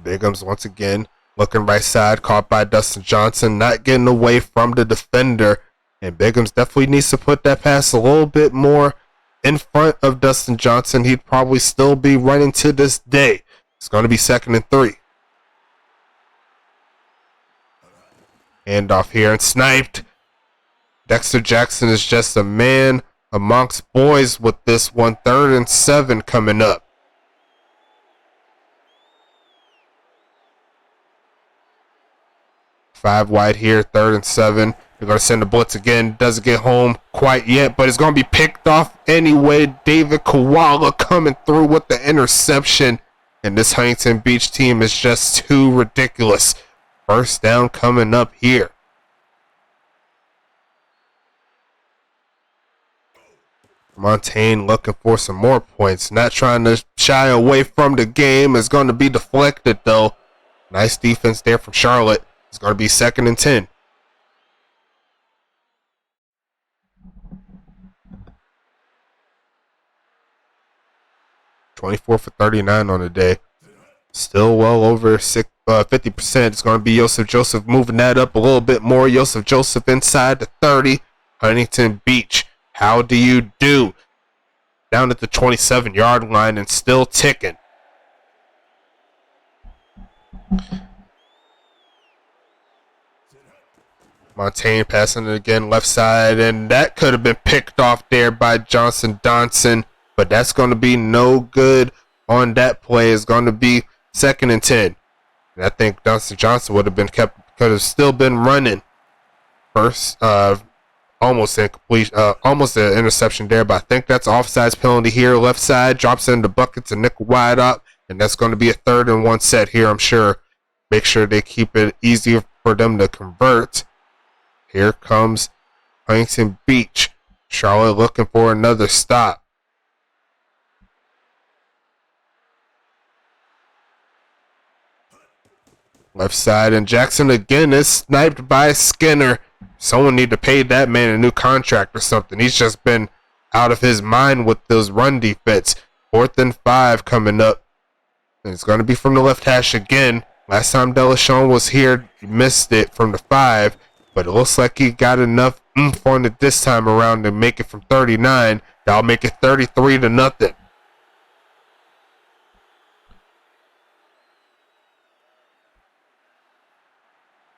Speaker 1: Biggums once again looking right side, caught by Dustin Johnson, not getting away from the defender. And Biggums definitely needs to put that pass a little bit more in front of Dustin Johnson. He'd probably still be running to this day. It's going to be 2nd and 3. Handoff here and sniped. Dexter Jackson is just a man amongst boys with this one. 3rd and 7 coming up. 5 wide here, 3rd and 7. They're going to send the blitz again. Doesn't get home quite yet, but it's going to be picked off anyway. David Koala coming through with the interception. And this Huntington Beach team is just too ridiculous. First down coming up here. Montaigne looking for some more points. Not trying to shy away from the game. It's going to be deflected, though. Nice defense there from Charlotte. It's going to be 2nd and 10. (24 for 39 on the day. Still well over 50%. It's going to be Joseph Joseph moving that up a little bit more. Joseph Joseph inside the 30. Huntington Beach, how do you do? Down at the 27-yard line and still ticking. Montaigne passing it again left side, and that could have been picked off there by Johnson Donson, but that's going to be no good on that play. It's going to be 2nd and 10. And I think Johnson would have been could have still been running. First, almost incomplete, almost an interception there, but I think that's offsides penalty here. Left side drops in the bucket to nickel wide up, and that's going to be a 3rd and 1 set here, I'm sure. Make sure they keep it easier for them to convert. Here comes Huntington Beach. Charlotte looking for another stop. Left side, and Jackson again is sniped by Skinner. Someone need to pay that man a new contract or something. He's just been out of his mind with those run defense. 4th and 5 coming up. And it's going to be from the left hash again. Last time Delashon was here, he missed it from the 5. But it looks like he got enough oomph on it this time around to make it from 39. That'll make it 33-0.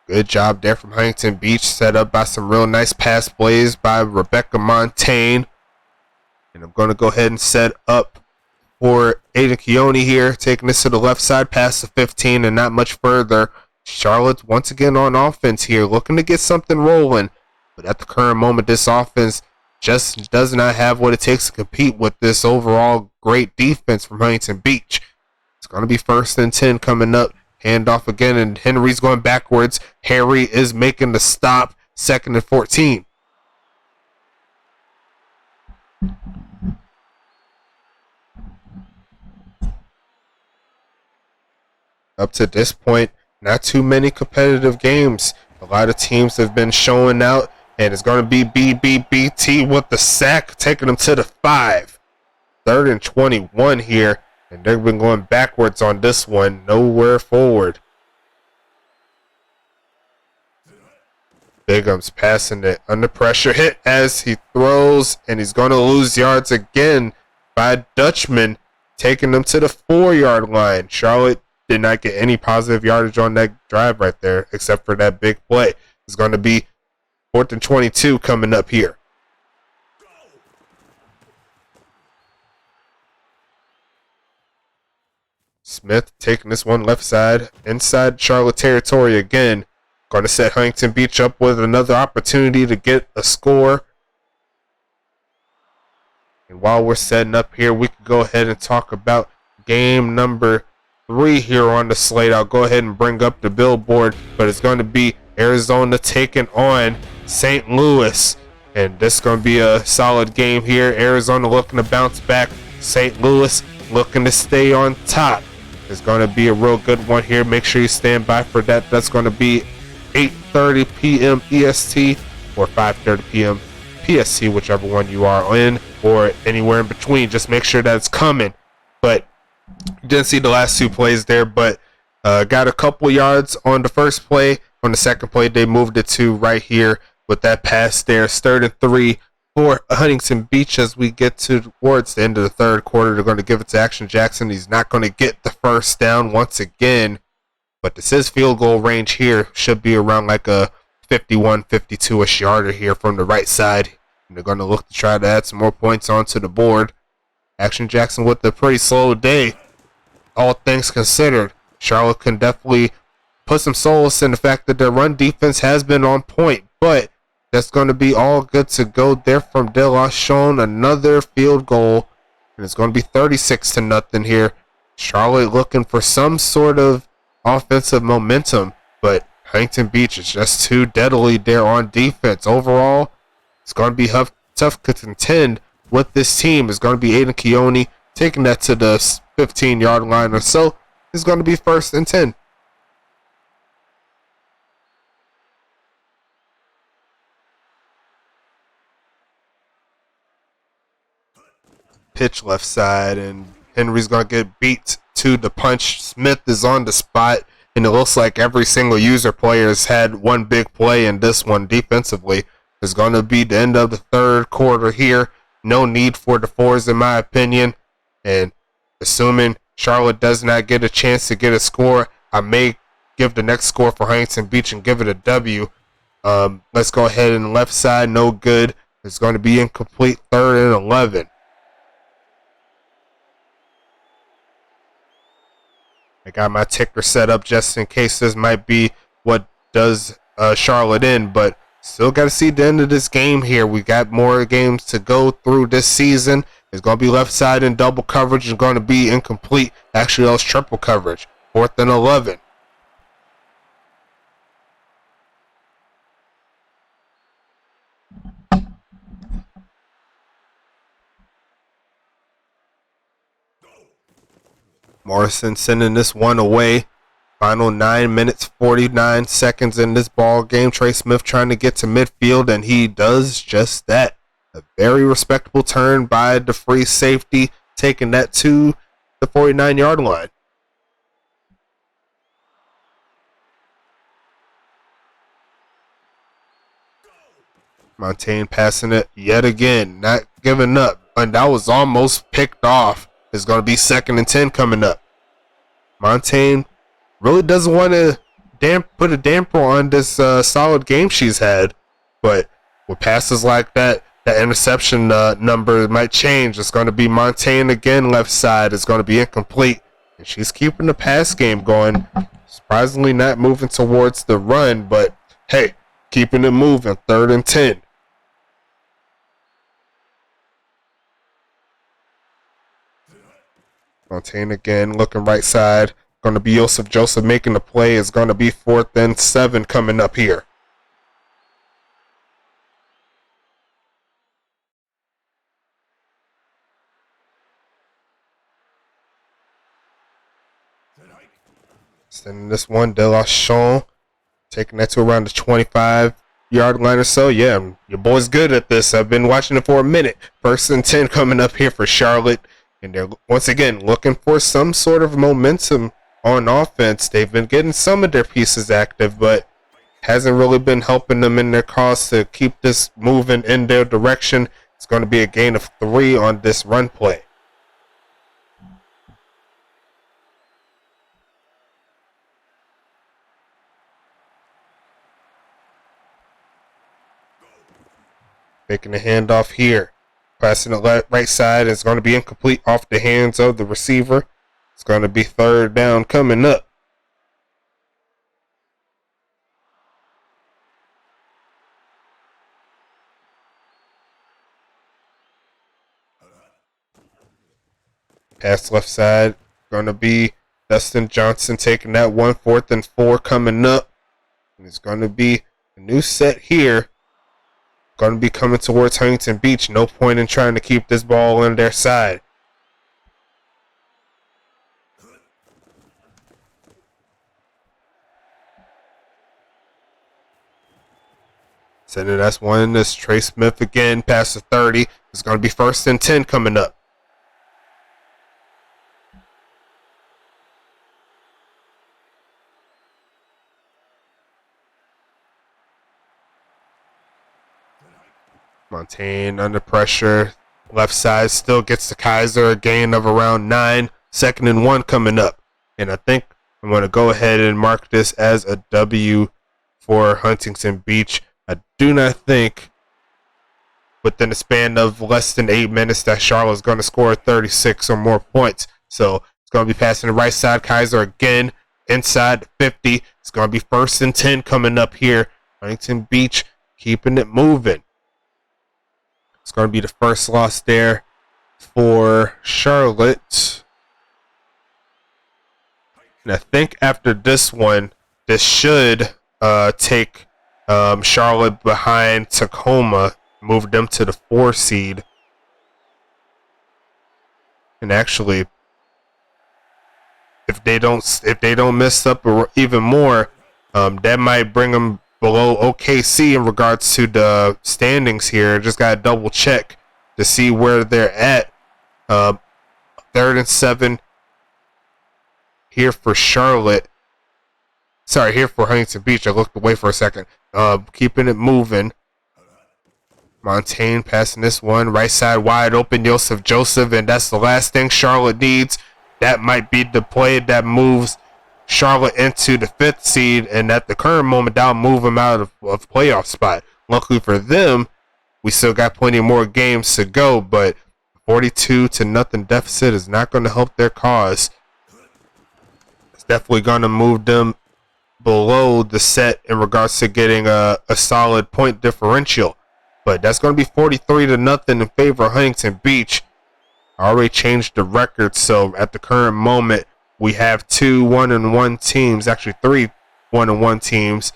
Speaker 1: Good job there from Huntington Beach, set up by some real nice pass plays by Rebecca Montaigne. And I'm going to go ahead and set up for Aiden Keone here, taking this to the left side past the 15 and not much further. Charlotte once again on offense here, looking to get something rolling. But at the current moment, this offense just does not have what it takes to compete with this overall great defense from Huntington Beach. It's going to be 1st and 10 coming up. Handoff again, and Henry's going backwards. Harry is making the stop. 2nd and 14. Up to this point, not too many competitive games. A lot of teams have been showing out, and it's going to be BBBT with the sack, taking them to the 5. 3rd and 21 here. And they've been going backwards on this one, nowhere forward. Bigham's passing it under pressure, hit as he throws, and he's going to lose yards again by Dutchman, taking them to the 4-yard line. Charlotte did not get any positive yardage on that drive right there, except for that big play. It's going to be 4th and 22 coming up here. Smith taking this one left side, inside Charlotte territory again. Going to set Huntington Beach up with another opportunity to get a score. And while we're setting up here, we can go ahead and talk about game number 3 here on the slate. I'll go ahead and bring up the billboard, but it's going to be Arizona taking on St. Louis. And this is going to be a solid game here. Arizona looking to bounce back. St. Louis looking to stay on top. It's going to be a real good one here. Make sure you stand by for that. That's going to be 8:30 p.m. EST or 5:30 p.m. PST, whichever one you are in, or anywhere in between. Just make sure that it's coming. But didn't see the last 2 plays there, but got a couple yards on the first play. On the second play, they moved it to right here with that pass there. 3rd and 3 for Huntington Beach as we get towards the end of the 3rd quarter. They're going to give it to Action Jackson. He's not going to get the first down once again, but this is field goal range here. Should be around like a 51, 52-ish yarder here from the right side. And they're going to look to try to add some more points onto the board. Action Jackson with a pretty slow day, all things considered. Charlotte can definitely put some solace in the fact that their run defense has been on point, but that's going to be all good to go there from De La Chaux. Another field goal, and it's going to be 36-0 here. Charlotte looking for some sort of offensive momentum, but Huntington Beach is just too deadly there on defense. Overall, it's going to be tough to contend with this team. It's going to be Aiden Keone taking that to the 15-yard line or so. It's going to be 1st and 10. Pitch left side, and Henry's going to get beat to the punch. Smith is on the spot, and it looks like every single user player has had one big play, and this one defensively is going to be the end of the third quarter here. No need for the fours in my opinion, and assuming Charlotte does not get a chance to get a score, I may give the next score for Huntington Beach and give it a W. Let's go ahead and left side, no good. It's going to be incomplete, 3rd and 11. I got my ticker set up just in case this might be what does Charlotte in, but still got to see the end of this game here. We got more games to go through this season. It's going to be left side in double coverage. It's going to be incomplete. Actually, that was triple coverage. 4th and 11. Morrison sending this one away. Final 9 minutes, 49 seconds in this ball game. Trey Smith trying to get to midfield, and he does just that. A very respectable turn by the free safety, taking that to the 49-yard line. Montaigne passing it yet again, not giving up. And that was almost picked off. It's going to be 2nd and 10 coming up. Montaigne really doesn't want to put a damper on this solid game she's had. But with passes like that, the interception number might change. It's going to be Montaigne again, left side. It's going to be incomplete. And she's keeping the pass game going. Surprisingly not moving towards the run, but hey, keeping it moving. 3rd and 10. Montaigne again, looking right side. Going to be Joseph making the play. It's going to be 4th and 7 coming up here. Sending this one, De La Chaux, taking that to around the 25-yard line or so. Yeah, your boy's good at this. I've been watching it for a minute. 1st and 10 coming up here for Charlotte. And they're once again looking for some sort of momentum on offense. They've been getting some of their pieces active, but hasn't really been helping them in their cause to keep this moving in their direction. It's going to be a gain of 3 on this run play. Making the handoff here. Passing the right side. It's going to be incomplete off the hands of the receiver. It's going to be 3rd down coming up. Pass left side. Going to be Dustin Johnson taking that one. 4th and 4 coming up. And it's going to be a new set here. Going to be coming towards Huntington Beach. No point in trying to keep this ball on their side. Sending that's one. This Trey Smith again past the 30. It's going to be 1st and 10 coming up. Montaigne under pressure. Left side still gets to Kaiser. A gain of around 9. 2nd and 1 coming up. And I think I'm going to go ahead and mark this as a W for Huntington Beach. I do not think within a span of less than 8 minutes that Charlotte's going to score 36 or more points. So it's going to be passing the right side. Kaiser again inside the 50. It's going to be 1st and 10 coming up here. Huntington Beach keeping it moving. It's going to be the first loss there for Charlotte. And I think after this one, this should take Charlotte behind Tacoma, move them to the 4 seed. And actually, if they don't mess up even more, that might bring them below OKC in regards to the standings here. Just gotta double check to see where they're at. 3rd and 7 here for Charlotte. Sorry, here for Huntington Beach. I looked away for a second. Keeping it moving. Montaigne passing this one. Right side wide open. Joseph. And that's the last thing Charlotte needs. That might be the play that moves Charlotte into the 5th seed. And at the current moment, that'll move them out of playoff spot. Luckily for them, we still got plenty more games to go. But 42-0 deficit is not going to help their cause. It's definitely going to move them below the set in regards to getting a solid point differential. But that's going to be 43-0 in favor of Huntington Beach. I already changed the record, so at the current moment, we have 2 1-1 teams, actually 3 1-1 teams.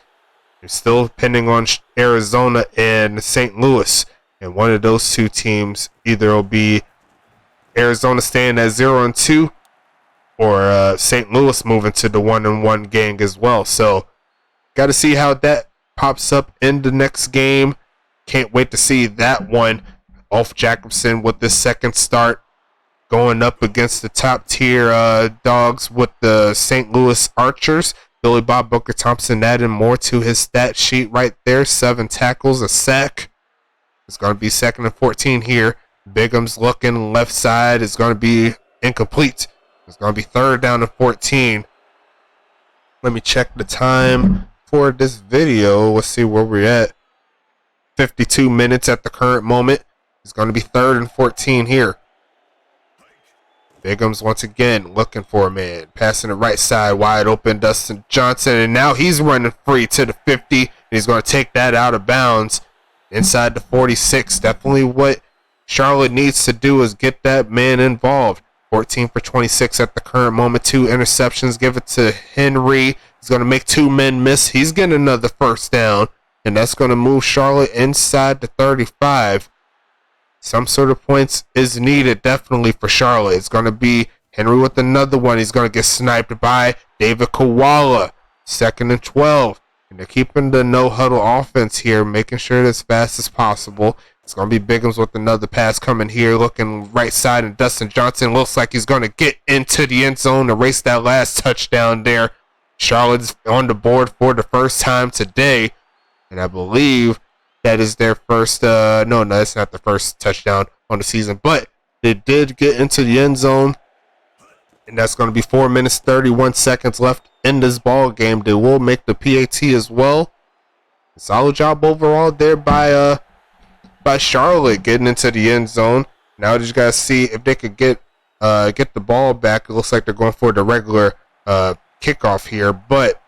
Speaker 1: It's still pending on Arizona and St. Louis. And one of those 2 teams either will be Arizona staying at 0-2 or St. Louis moving to the 1-1 gang as well. So, got to see how that pops up in the next game. Can't wait to see that one. Ulf Jacobson with the second start, going up against the top tier dogs with the St. Louis Archers. Billy Bob Booker Thompson adding more to his stat sheet right there. 7 tackles, a sack. It's going to be 2nd and 14 here. Bigham's looking left side. It's going to be incomplete. It's going to be 3rd down and 14. Let me check the time for this video. Let's see where we're at. 52 minutes at the current moment. It's going to be 3rd and 14 here. Bigham's once again looking for a man. Passing the right side wide open. Dustin Johnson. And now he's running free to the 50. And he's going to take that out of bounds inside the 46. Definitely what Charlotte needs to do is get that man involved. 14 for 26 at the current moment. 2 interceptions. Give it to Henry. He's going to make 2 men miss. He's getting another first down. And that's going to move Charlotte inside the 35. Some sort of points is needed definitely for Charlotte. It's going to be Henry with another one. He's going to get sniped by David Koala. 2nd and 12. And they're keeping the no-huddle offense here, making sure it's as fast as possible. It's going to be Bigham's with another pass coming here, looking right side. And Dustin Johnson looks like he's going to get into the end zone to race that last touchdown there. Charlotte's on the board for the first time today. And I believe that is their first, no, that's not the first touchdown on the season. But they did get into the end zone. And that's going to be 4 minutes, 31 seconds left in this ball game. They will make the PAT as well. Solid job overall there by Charlotte getting into the end zone. Now they just got to see if they could get the ball back. It looks like they're going for the regular kickoff here. But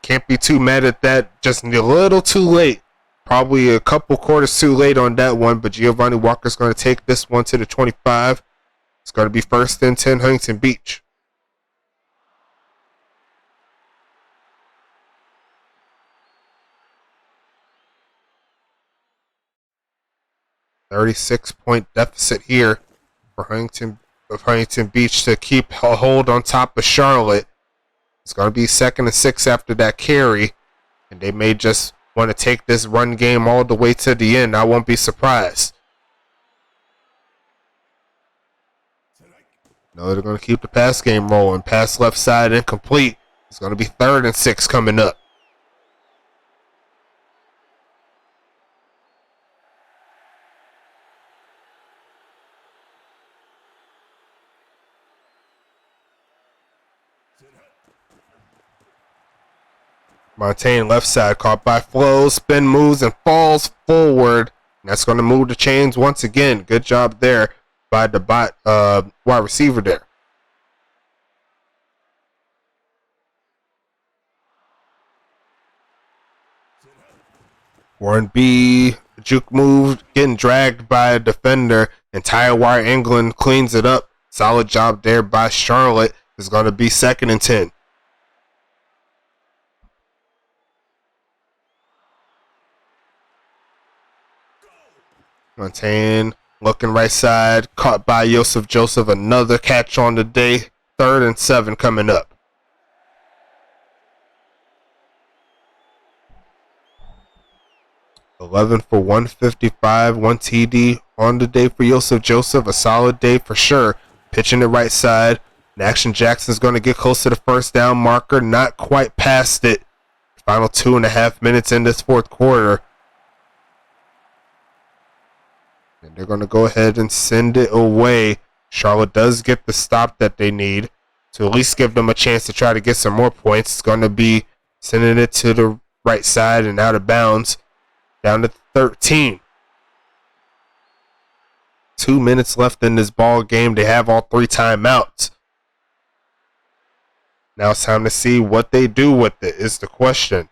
Speaker 1: can't be too mad at that. Just a little too late. Probably a couple quarters too late on that one. But Giovanni Walker's going to take this one to the 25. It's going to be 1st and 10 Huntington Beach. $36-point deficit here for Huntington Beach to keep a hold on top of Charlotte. It's going to be 2nd and 6 after that carry. And they may just want to take this run game all the way to the end. I won't be surprised. No, they're going to keep the pass game rolling. Pass left side incomplete. It's going to be 3rd and 6 coming up. Montaigne left side caught by Flo. Spin moves and falls forward. And that's going to move the chains once again. Good job there by the wide receiver there. Warren B. Juke move, getting dragged by a defender, and Tire Wire England cleans it up. Solid job there by Charlotte. It's going to be 2nd and 10. Montaigne looking right side, caught by Joseph Joseph. Another catch on the day. 3rd and 7 coming up. 11 for 155, 1 TD on the day for Joseph Joseph. A solid day for sure. Pitching the right side. And Action Jackson's going to get close to the first down marker. Not quite past it. Final 2.5 minutes in this 4th quarter. And they're going to go ahead and send it away. Charlotte does get the stop that they need to at least give them a chance to try to get some more points. It's going to be sending it to the right side and out of bounds. Down to 13. 2 minutes left in this ball game. They have all 3 timeouts. Now it's time to see what they do with it is the question.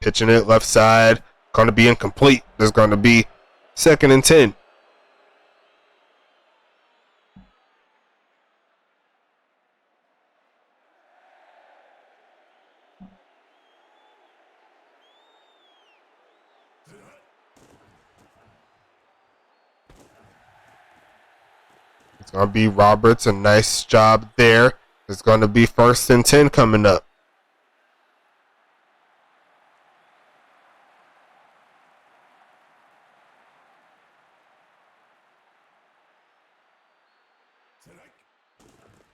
Speaker 1: Pitching it left side. Going to be incomplete. There's going to be 2nd and 10. It's going to be Roberts. A nice job there. It's going to be 1st and 10 coming up.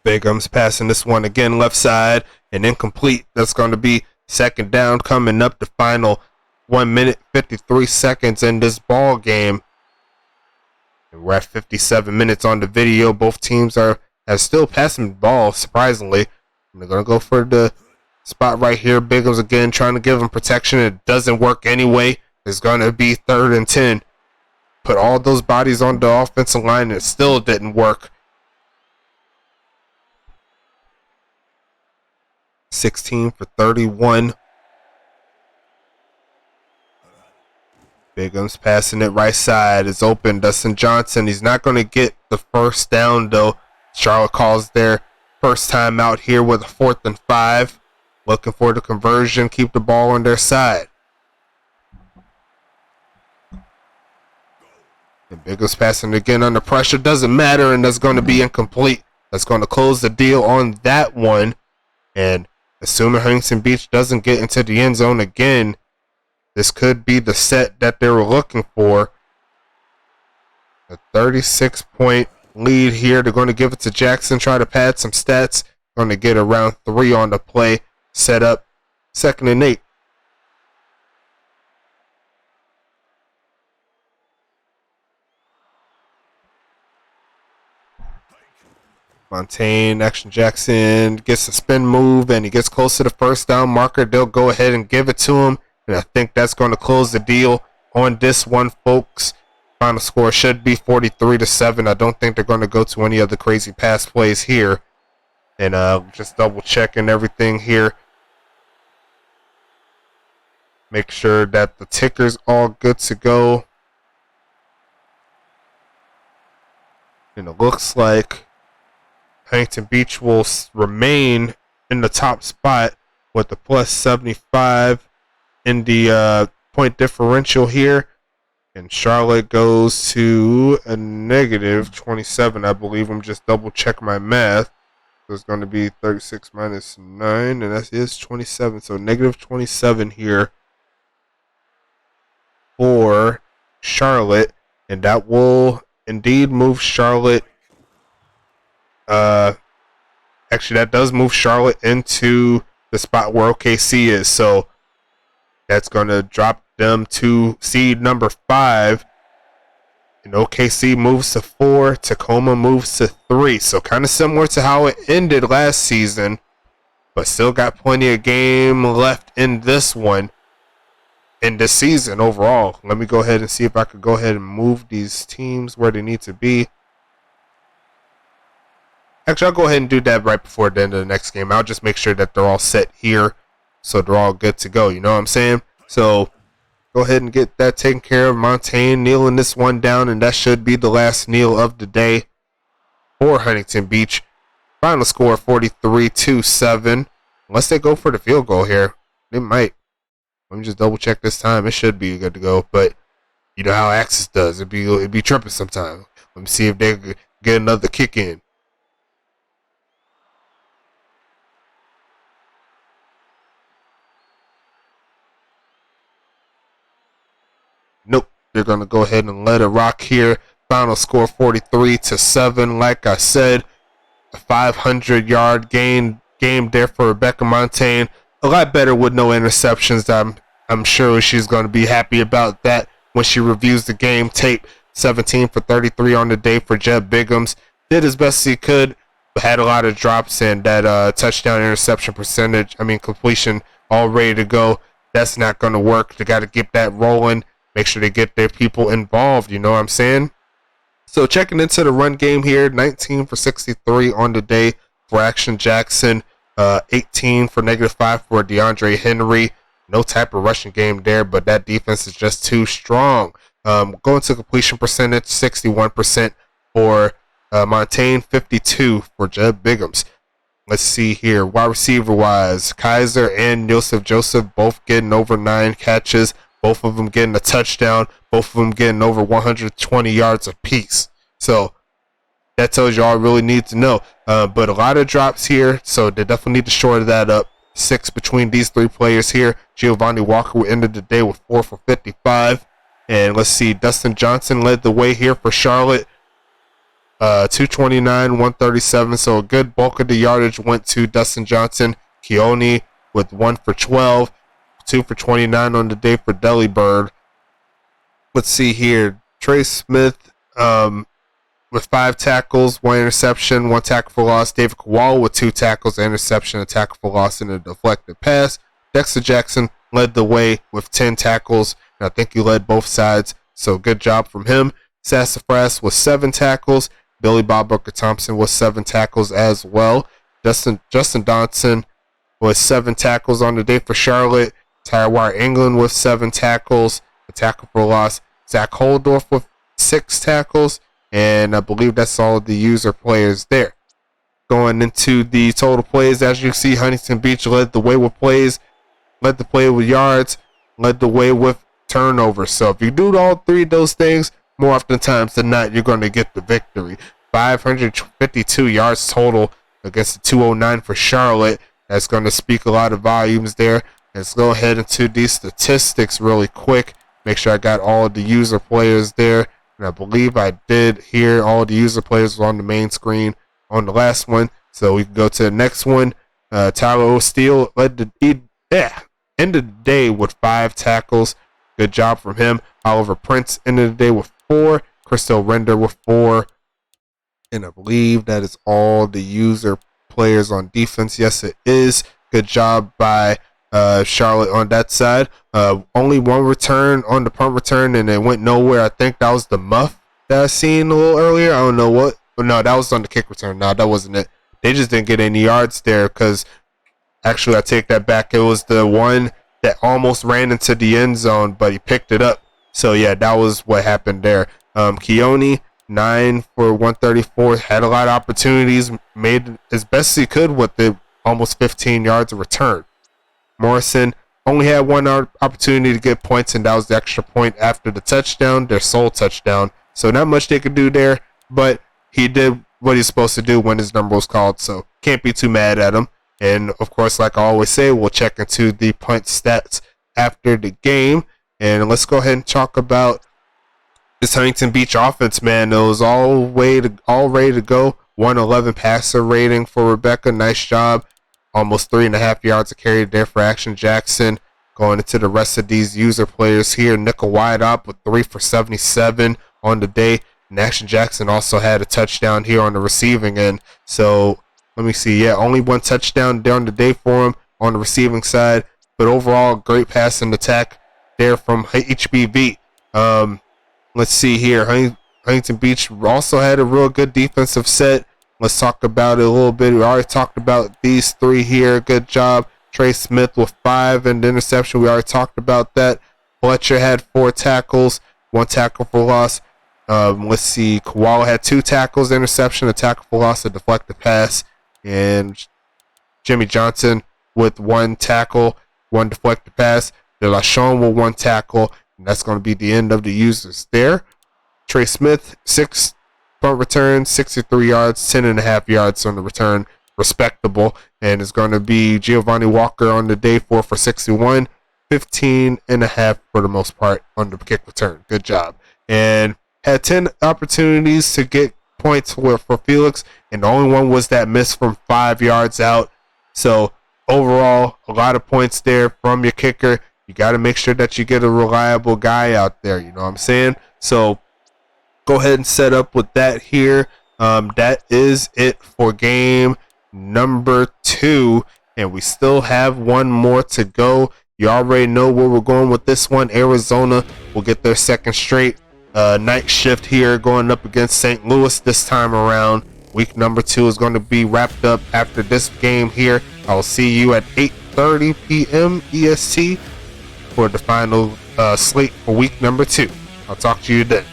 Speaker 1: Bigum's passing this one again left side and incomplete. That's going to be 2nd down coming up. The final 1 minute 53 seconds in this ball game. We're at 57 minutes on the video. Both teams are still passing the ball, surprisingly. And they're going to go for the spot right here. Bigham's again trying to give them protection. It doesn't work anyway. It's going to be 3rd and 10. Put all those bodies on the offensive line and it still didn't work. 16 for 31. Bigham's passing it right side. It's open. Dustin Johnson. He's not going to get the first down, though. Charlotte calls their first time out here with a 4th and 5. Looking for the conversion. Keep the ball on their side. And Bigham's passing again under pressure. Doesn't matter, and that's going to be incomplete. That's going to close the deal on that one. And assuming Huntington Beach doesn't get into the end zone again, this could be the set that they were looking for. A 36-point lead here. They're going to give it to Jackson. Try to pad some stats. Going to get around 3 on the play. Set up 2nd and 8. Montaigne, Action Jackson gets a spin move and he gets close to the first down marker. They'll go ahead and give it to him. And I think that's going to close the deal on this one, folks. Final score should be 43-7. I don't think they're going to go to any other crazy pass plays here. And just double checking everything here. Make sure that the ticker's all good to go. And it looks like Huntington Beach will remain in the top spot with the plus 75 in the point differential here. And Charlotte goes to a negative 27, I believe. I'm just double check my math. So it's going to be 36 minus 9, and that is 27. So negative 27 here for Charlotte. And that will indeed move Charlotte. Actually, that does move Charlotte into the spot where OKC is. So that's going to drop them to seed number 5. And OKC moves to 4. Tacoma moves to 3. So kind of similar to how it ended last season. But still got plenty of game left in this one. In this season overall. Let me go ahead and see if I could go ahead and move these teams where they need to be. Actually, I'll go ahead and do that right before the end of the next game. I'll just make sure that they're all set here so they're all good to go. You know what I'm saying? So go ahead and get that taken care of. Montaigne kneeling this one down, and that should be the last kneel of the day for Huntington Beach. Final score 43-7. Unless they go for the field goal here. They might. Let me just double check this time. It should be good to go, but you know how Axis does. It'd be tripping sometimes. Let me see if they get another kick in. Nope. They're going to go ahead and let it rock here. Final score 43-7. Like I said, a 500-yard game there for Rebecca Montaigne. A lot better with no interceptions. I'm sure she's going to be happy about that when she reviews the game tape. 17 for 33 on the day for Jeb Biggums. Did as best he could, but had a lot of drops, and that touchdown interception percentage, completion, all ready to go. That's not going to work. They got to get that rolling. Make sure they get their people involved. You know what I'm saying? So checking into the run game here, 19 for 63 on the day for Action Jackson. 18 for -5 for DeAndre Henry. No type of rushing game there, but that defense is just too strong. Going to completion percentage, 61% for Montaigne, 52 for Jeb Biggums. Let's see here. Wide receiver wise, Kaiser and Joseph both getting over 9 catches. Both of them getting a touchdown. Both of them getting over 120 yards apiece. So that tells you all I really need to know. But a lot of drops here, so they definitely need to shore that up. 6 between these 3 players here. Giovanni Walker ended the day with 4 for 55. And let's see, Dustin Johnson led the way here for Charlotte. 229, 137. So a good bulk of the yardage went to Dustin Johnson. Keone with 1 for 12. 2 for 29 on the day for Delibird. Let's see here. Trey Smith with 5 tackles, 1 interception, 1 tackle for loss. David Kowal with 2 tackles, an interception, a tackle for loss, and a deflected pass. Dexter Jackson led the way with 10 tackles, and I think he led both sides, so good job from him. Sassafras with 7 tackles. Billy Bob Booker Thompson with 7 tackles as well. Justin Donson with 7 tackles on the day for Charlotte. Tyrwire England with 7 tackles, a tackle for loss. Zach Holdorf with 6 tackles, and I believe that's all of the user players there. Going into the total plays, as you see, Huntington Beach led the way with plays, led the play with yards, led the way with turnovers. So if you do all 3 of those things, more often times than not, you're going to get the victory. 552 yards total against the 209 for Charlotte. That's going to speak a lot of volumes there. Let's go ahead into these statistics really quick. Make sure I got all of the user players there. And I believe I did here. All of the user players were on the main screen on the last one. So we can go to the next one. Tyler O'Steele ended the day with 5 tackles. Good job from him. Oliver Prince ended the day with 4. Crystal Render with 4. And I believe that is all the user players on defense. Yes, it is. Good job by Charlotte on that side. Only 1 return on the punt return, and it went nowhere. I think that was the muff that I seen a little earlier. I don't know what. No, that was on the kick return. No, that wasn't it. They just didn't get any yards there because actually I take that back. It was the one that almost ran into the end zone, but he picked it up. So yeah, that was what happened there. Keone, 9 for 134, had a lot of opportunities, made as best he could with the almost 15 yards of return. Morrison only had 1 opportunity to get points, and that was the extra point after the touchdown, their sole touchdown. So not much they could do there, but he did what he's supposed to do when his number was called, so can't be too mad at him. And of course, like I always say, we'll check into the punt stats after the game. And let's go ahead and talk about this Huntington Beach offense, man. It was all ready to go. 111 passer rating for Rebecca. Nice job. Almost 3.5 yards of carry there for Action Jackson. Going into the rest of these user players here. Nickel wide up with 3 for 77 on the day. And Action Jackson also had a touchdown here on the receiving end. So let me see. Yeah, only 1 touchdown there on the day for him on the receiving side. But overall, great passing attack there from HBV. Let's see here. Huntington Beach also had a real good defensive set. Let's talk about it a little bit. We already talked about these 3 here. Good job. Trey Smith with 5 and the interception. We already talked about that. Fletcher had 4 tackles, 1 tackle for loss. Let's see. Koala had 2 tackles, interception, a tackle for loss, a deflected pass. And Jimmy Johnson with 1 tackle, 1 deflected pass. DeLashon with 1 tackle. And that's going to be the end of the users there. Trey Smith, 6 punt returns, 63 yards, 10.5 yards on the return. Respectable. And it's going to be Giovanni Walker on the day, 4 for 61, 15.5 for the most part on the kick return. Good job. And had 10 opportunities to get points for Felix, and the only one was that miss from 5 yards out. So overall, a lot of points there from your kicker. You got to make sure that you get a reliable guy out there. You know what I'm saying? So go ahead and set up with that here. That is it for game number 2, and we still have one more to go. You already know where we're going with this one. Arizona will get their second straight night shift here, going up against St. Louis this time around. Week number 2 is going to be wrapped up after this game here. I'll see you at 8:30 p.m. EST for the final slate for week number 2. I'll talk to you then.